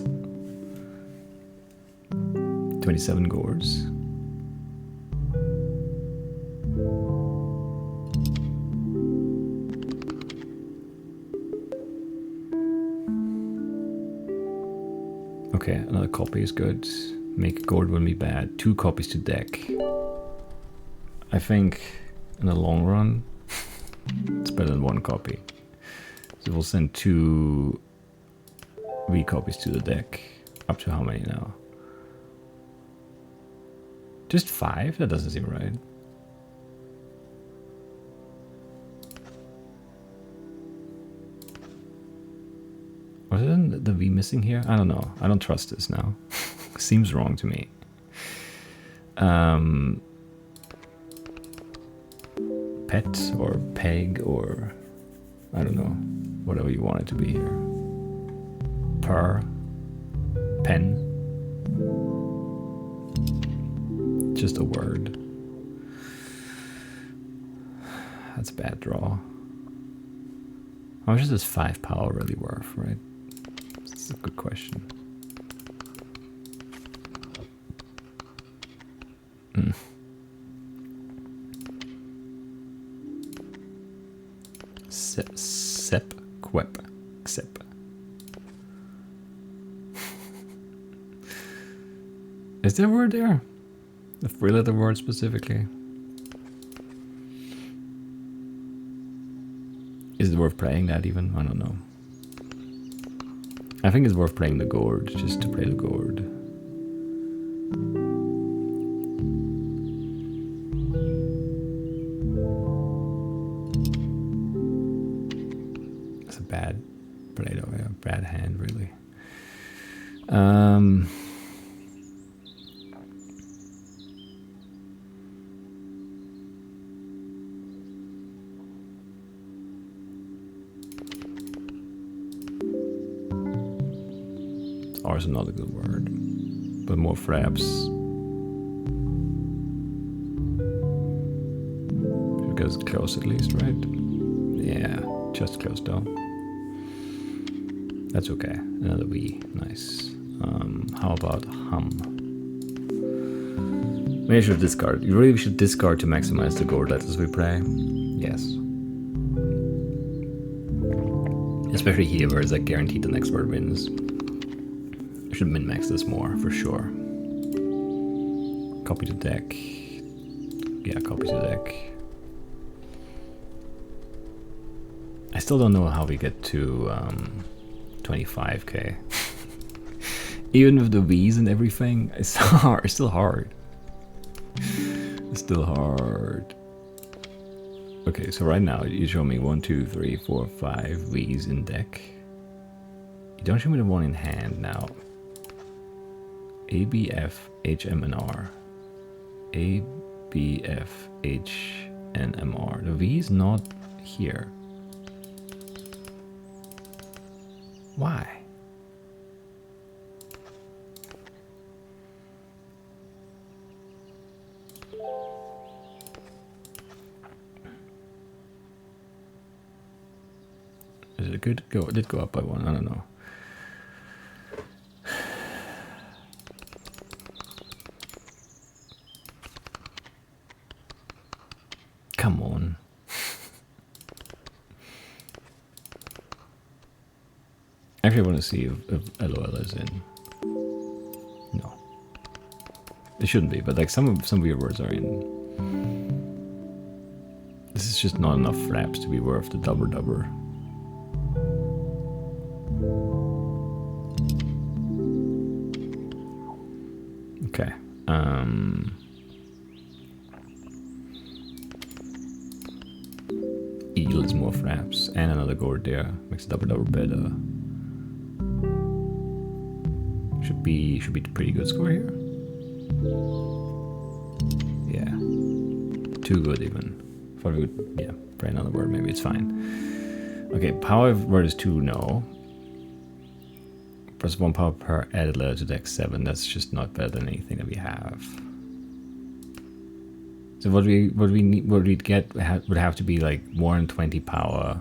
27 gourds. Okay, another copy is good. Make a gourd wouldn't be bad. 2 copies to deck. I think in the long run, it's better than 1 copy. So we'll send 2 V copies to the deck. Up to how many now? Just 5? That doesn't seem right. Was it the V missing here? I don't know. I don't trust this now. Seems wrong to me. Pet or peg or I don't know. Whatever you want it to be here. Per. Pen. Just a word. That's a bad draw. How much is this 5 power really worth, right? That's a good question. Sep, quep, xep. Is there a word there? A 3-letter word specifically? Is it worth playing that even? I don't know. I think it's worth playing the gourd, just to play the gourd. It's a bad play though, yeah, bad hand really. R is not a good word, but more fraps. Because close at least, right? Yeah, just close though. That's okay. Another V, nice. How about hum? Maybe I should discard. You really should discard to maximize the gold letters we play. Yes. Especially here where it's like guaranteed the next word wins. I should min-max this more, for sure. Copy to deck. Yeah, copy to deck. I still don't know how we get to 25k. Even with the V's and everything, it's hard. It's still hard. It's still hard. Okay, so right now you show me 1, 2, 3, 4, 5 V's in deck. You don't show me the one in hand now. A, B, F, H, M, and R. A, B, F, H, and M, R. The V is not here. Why? Is it good? It did go up by 1. I don't know. Come on. Actually, I want to see if LOL is in. No. It shouldn't be, but like some of your words are in. This is just not enough flaps to be worth the dubber. Okay. Eel is more flaps and another gourd there. Makes dubber better. Should be a pretty good score here. Yeah. Too good even. Thought we would, yeah, try another word, maybe it's fine. Okay, power of word is 2, no. Plus 1 power per added letter to deck 7. That's just not better than anything that we have. So what we'd get would have to be like more than 20 power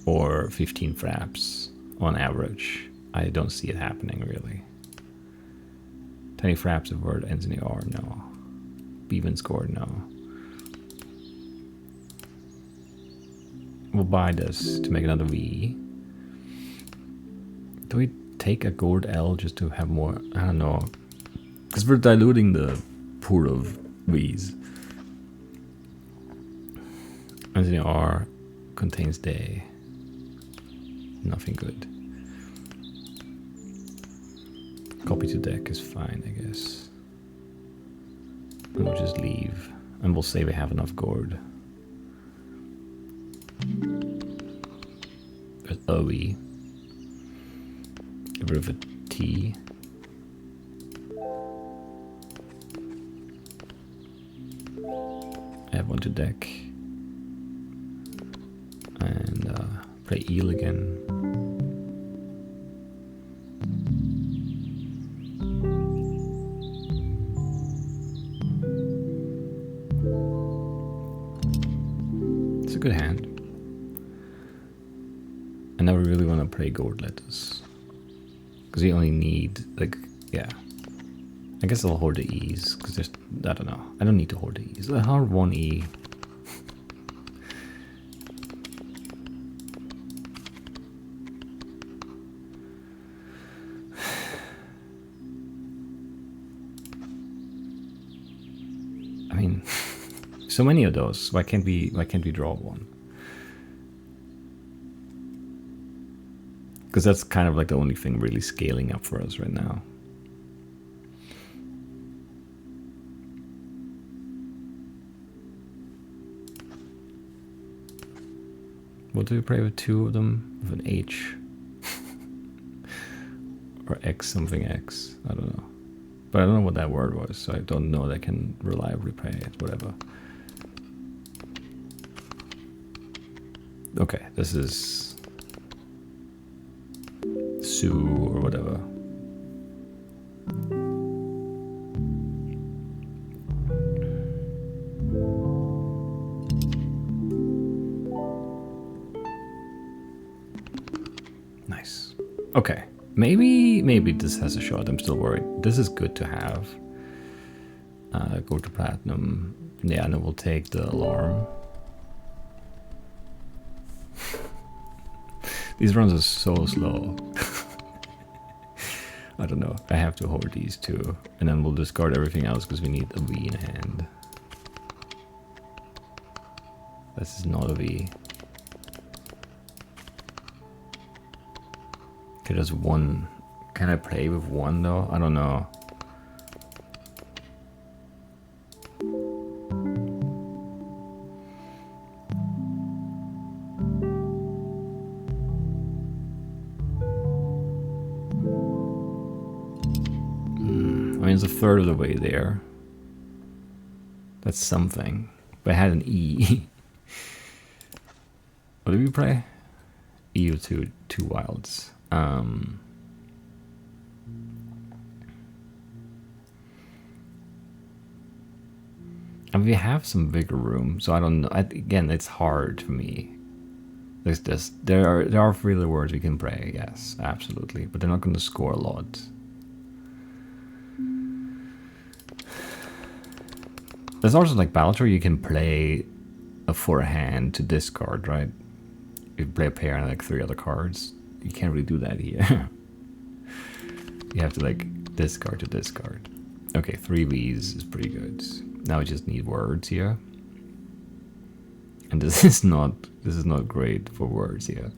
or 15 fraps on average. I don't see it happening really. 20 fraps of word ends in the R, no. Even score, no. We'll buy this to make another V. Do we take a gold L just to have more? I don't know. Because we're diluting the pool of V's. Ends in the R, contains day. Nothing good. Copy to deck is fine, I guess. And we'll just leave. And we'll say we have enough gourd. There's OE. Get rid of a T. Add one to deck. And play eel again. It's a good hand. And now we really want to play gold letters. Because we only need, like, yeah. I guess I'll hold the E's, because there's, I don't know. I don't need to hold the E's. I'll hold one E. I mean, so many of those. Why can't we draw one? Because that's kind of like the only thing really scaling up for us right now. What do we play with 2 of them? With an H? Or X something X? I don't know. But I don't know what that word was, so I don't know that I can reliably play it, whatever. Okay, this is Sue or whatever. Nice. Okay. Maybe this has a shot. I'm still worried. This is good to have. Go to platinum. Yeah, and then we'll take the alarm. These runs are so slow. I don't know. I have to hold these two. And then we'll discard everything else because we need a V in hand. This is not a V. Okay, there's one. Can I play with one though? I don't know. I mean, it's a third of the way there. That's something. But I had an E. What did we play? E with two wilds. And we have some bigger room, so I don't know. Again, it's hard for me. There's this. There are really words we can play. Yes, absolutely, but they're not going to score a lot. There's also like Baltor, you can play for a hand to discard, right? If you play a pair and like 3 other cards, you can't really do that here. You have to like discard to discard. Okay, 3 Vs is pretty good. Now we just need words here. And this is not great for words here.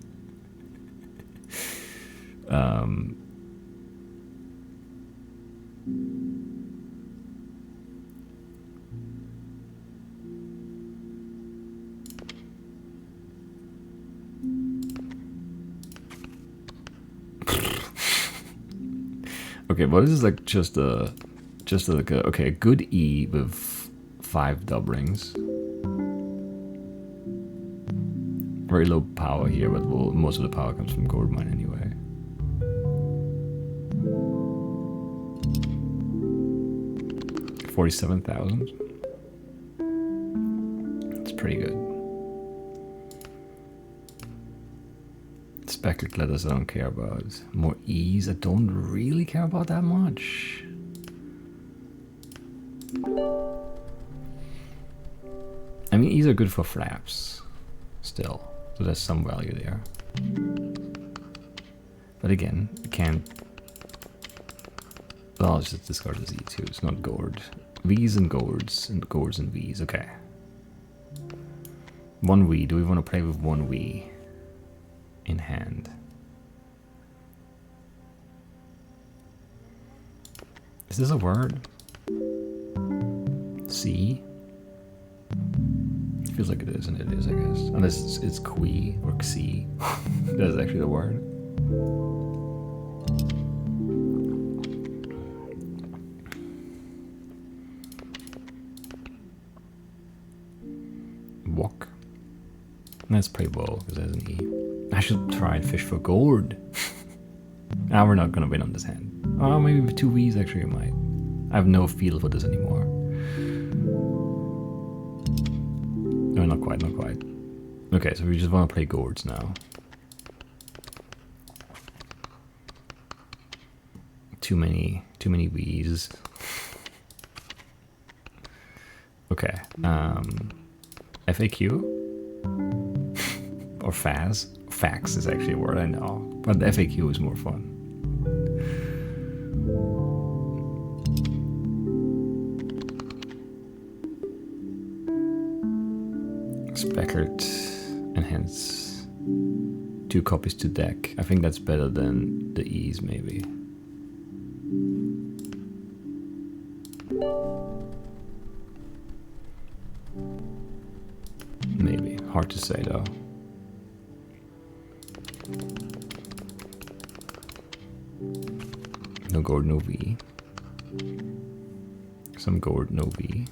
Okay, well this is like just a okay, a good E with 5 doublings. Very low power here, but most of the power comes from gold mine anyway. $47,000. It's pretty good. Speckled letters I don't care about. More E's I don't really care about that much. I mean, E's are good for flaps still, so there's some value there. But again, you can't. Well, I'll just discard this E2. It's not gold. V's and golds and golds and V's. Okay. 1 V. Do we want to play with 1 V in hand? Is this a word? C? Feels like it is, and it is, I guess. Unless it's Qui or Xi. That is actually the word. Walk. Let's play Woe, because there's an E. I should try and fish for gold. Now we're not gonna win on this hand. Oh, maybe with 2 V's actually we might. I have no feel for this anymore. No, not quite, not quite. Okay, so we just want to play gourds now. Too many V's. Okay, FAQ? Or FAZ? Fax is actually a word, I know. But the FAQ is more fun. Speckled, and hence 2 copies to deck. I think that's better than the E's, maybe. Maybe. Hard to say, though. No gold, no V. Some gold, no V.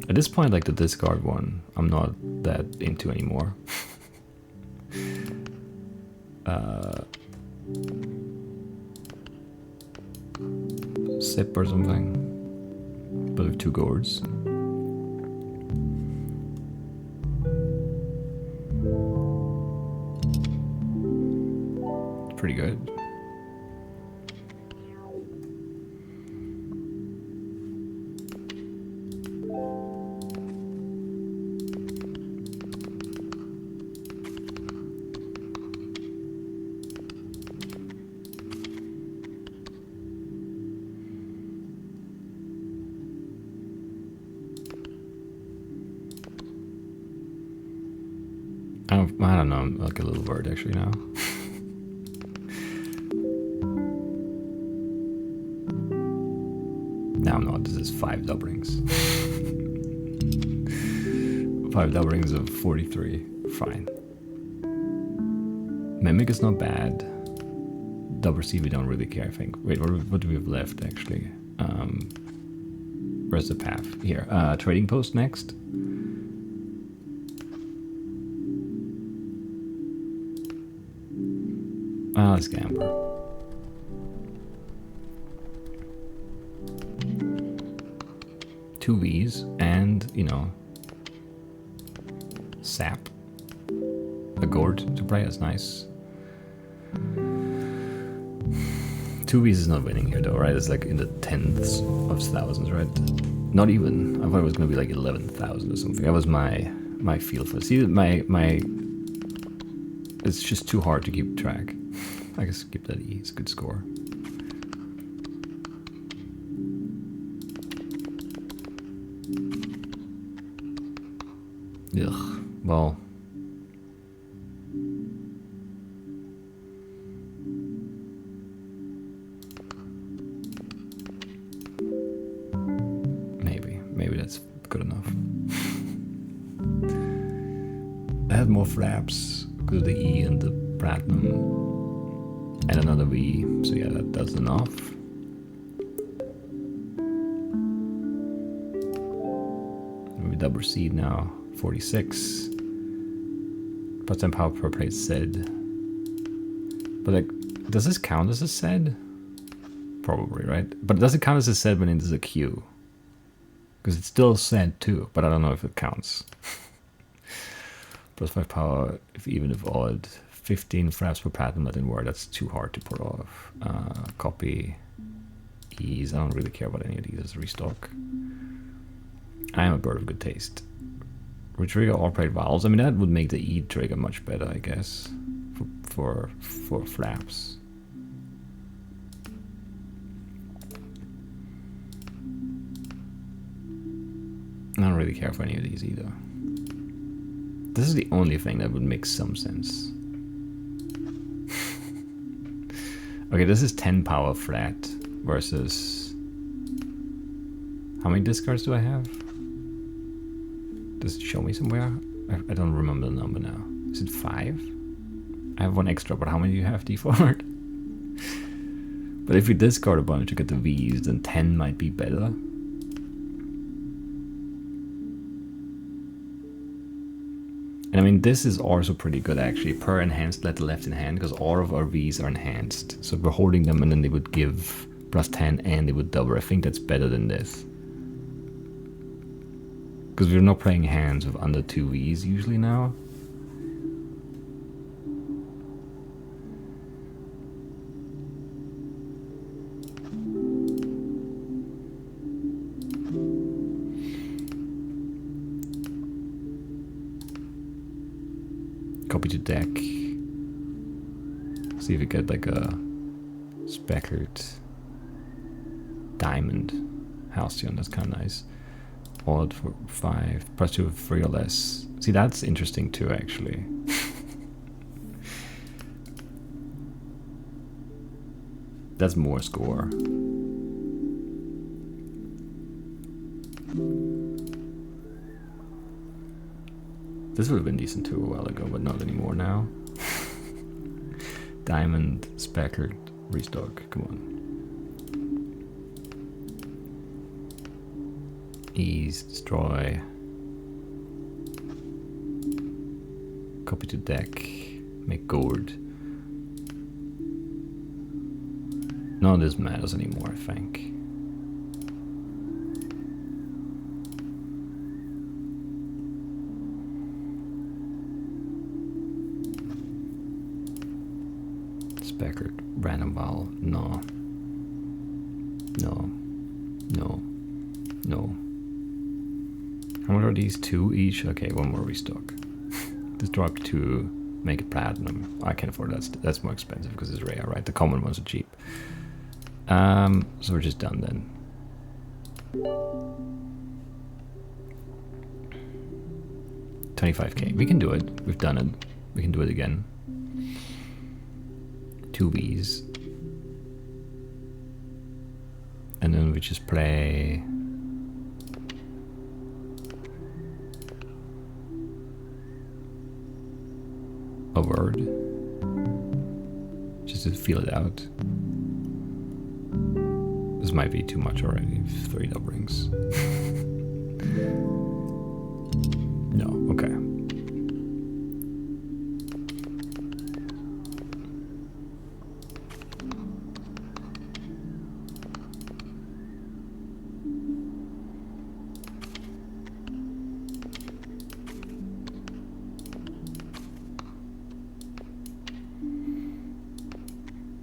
At this point, like the discard one, I'm not that into anymore. Sip or something, but with 2 gourds. Pretty good. I don't know, I'm like a little bird actually now. No, I'm not. This is 5 doublings. 5 doublings of 43. Fine. Mimic is not bad. Double C we don't really care, I think. Wait, what do we have left actually? Where's the path? Here. Trading post next. Let's gamble. Two V's and, you know, sap. A gourd to play, that's nice. 2 V's is not winning here though, right? It's like in the tenths of thousands, right? Not even. I thought it was gonna be like 11,000 or something. That was my feel for it. See, it's just too hard to keep track. I guess keep that E, it's a good score. Ugh, well. Maybe that's good enough. I had more flaps because of the E and the platinum and another V, so yeah, that's enough. We double seed now, 46. +10 power per plate said. But like, does this count as a said? Probably, right? But does it count as a said when it is a Q? Because it's still said too, but I don't know if it counts. +5 power, even if odd. 15 fraps per platinum, that didn't work. That's too hard to pull off. Copy. Ease. I don't really care about any of these as restock. I am a bird of good taste. Retrigger all plate valves. I mean, that would make the E trigger much better, I guess. For flaps. I don't really care for any of these either. This is the only thing that would make some sense. Okay, this is 10 power flat versus... How many discards do I have? Does it show me somewhere? I don't remember the number now. Is it 5? I have 1 extra, but how many do you have default? But if we discard a bunch to get the V's, then 10 might be better. And I mean, this is also pretty good actually, per enhanced letter left in hand, because all of our V's are enhanced. So we're holding them and then they would give +10 and they would double. I think that's better than this. Because we're not playing hands with under 2 V's usually now. Copy to deck. See if we get like a speckled diamond halcyon. That's kind of nice. Odd for 5 +2 of 3 or less. See, that's interesting too, actually. That's more score. This would have been decent too a while ago, but not anymore now. Diamond, speckled, restock, come on. Ease, destroy. Copy to deck, make gourd. None of this matters anymore, I think. Speckled, random vowel, no. No. No. No. How much are these? 2 each? Okay, 1 more restock. Destroy up to make it platinum. I can afford that. That's more expensive because it's rare, right? The common ones are cheap. So we're just done then. $25K. We can do it. We've done it. We can do it again. 2 Vs. And then we just play a word. Just to feel it out. This might be too much already. 3 double rings. No, okay.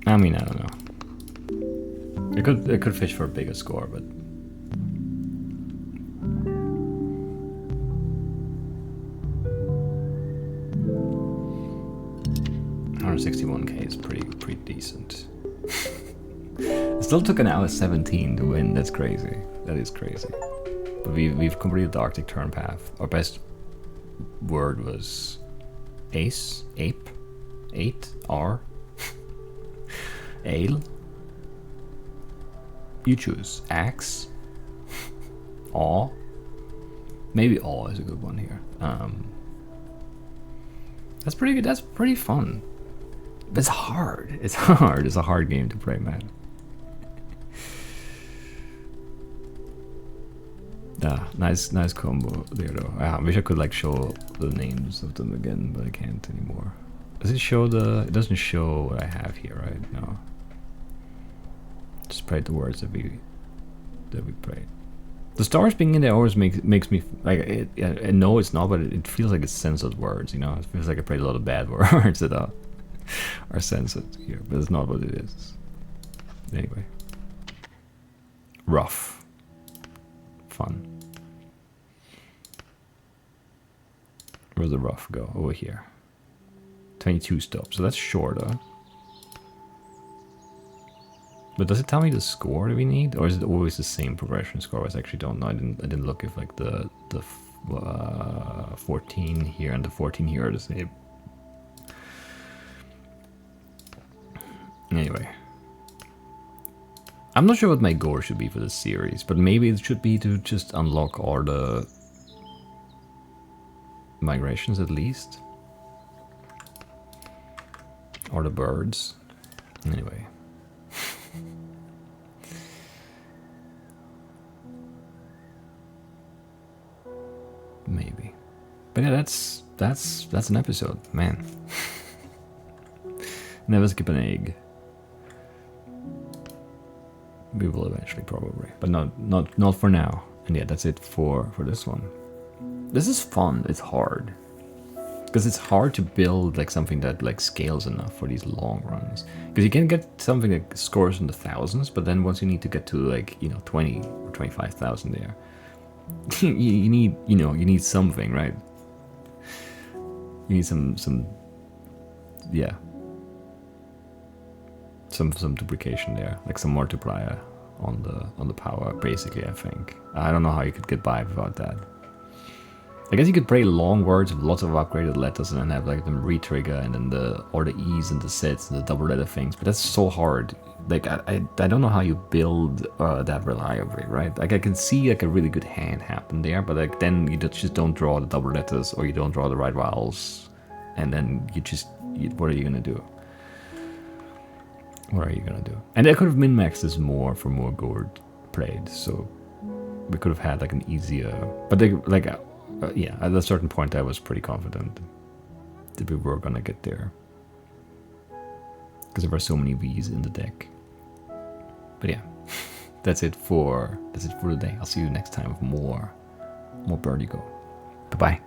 I mean, I don't know. It could fish for a bigger score, but 161k is pretty decent. It still took an hour 17 to win. That's crazy. That is crazy. But we've completed the Arctic turn path. Our best word was ace, ape, 8, R, ale. You choose. Axe, awe. Maybe awe is a good one here. That's pretty good. That's pretty fun. But it's hard. It's hard. It's a hard game to play, man. Nice combo there though. I wish I could like show the names of them again, but I can't anymore. Does it show the? It doesn't show what I have here, right? No. Just played the words that we played. The stars being in there always makes me like it. I know it's not, but it feels like it's censored words. You know, it feels like I played a lot of bad words that are censored here, but it's not what it is. Anyway, rough, fun. Where's the rough go? Over here. 22 stops, so that's shorter. But does it tell me the score that we need, or is it always the same progression score? I actually don't know. I didn't look if like the 14 here and the 14 here are the same. Anyway, I'm not sure what my goal should be for this series, but maybe it should be to just unlock all the migrations at least, or the birds. Anyway. Maybe, but yeah, that's an episode, man. Never skip an egg. We will eventually, probably, but not for now. And yeah, that's it for this one. This is fun. It's hard because it's hard to build like something that like scales enough for these long runs. Because you can get something that scores in the thousands, but then once you need to get to like 20 or 25,000 there. you need something, right? You need some duplication there, like some multiplier on the power, basically. I think I don't know how you could get by without that. I guess you could play long words with lots of upgraded letters and then have like them re-trigger and then the E's and the sets and the double letter things, but that's so hard. Like I don't know how you build that reliably, right? Like I can see like a really good hand happen there, but like then you just don't draw the double letters or you don't draw the right vowels, and then what are you gonna do? What are you gonna do? And I could have min-maxed this more for more gold played, so we could have had like an easier. But yeah, at a certain point I was pretty confident that we were gonna get there because there were so many V's in the deck. But yeah, that's it for today. I'll see you next time with more Birdigo. Bye bye.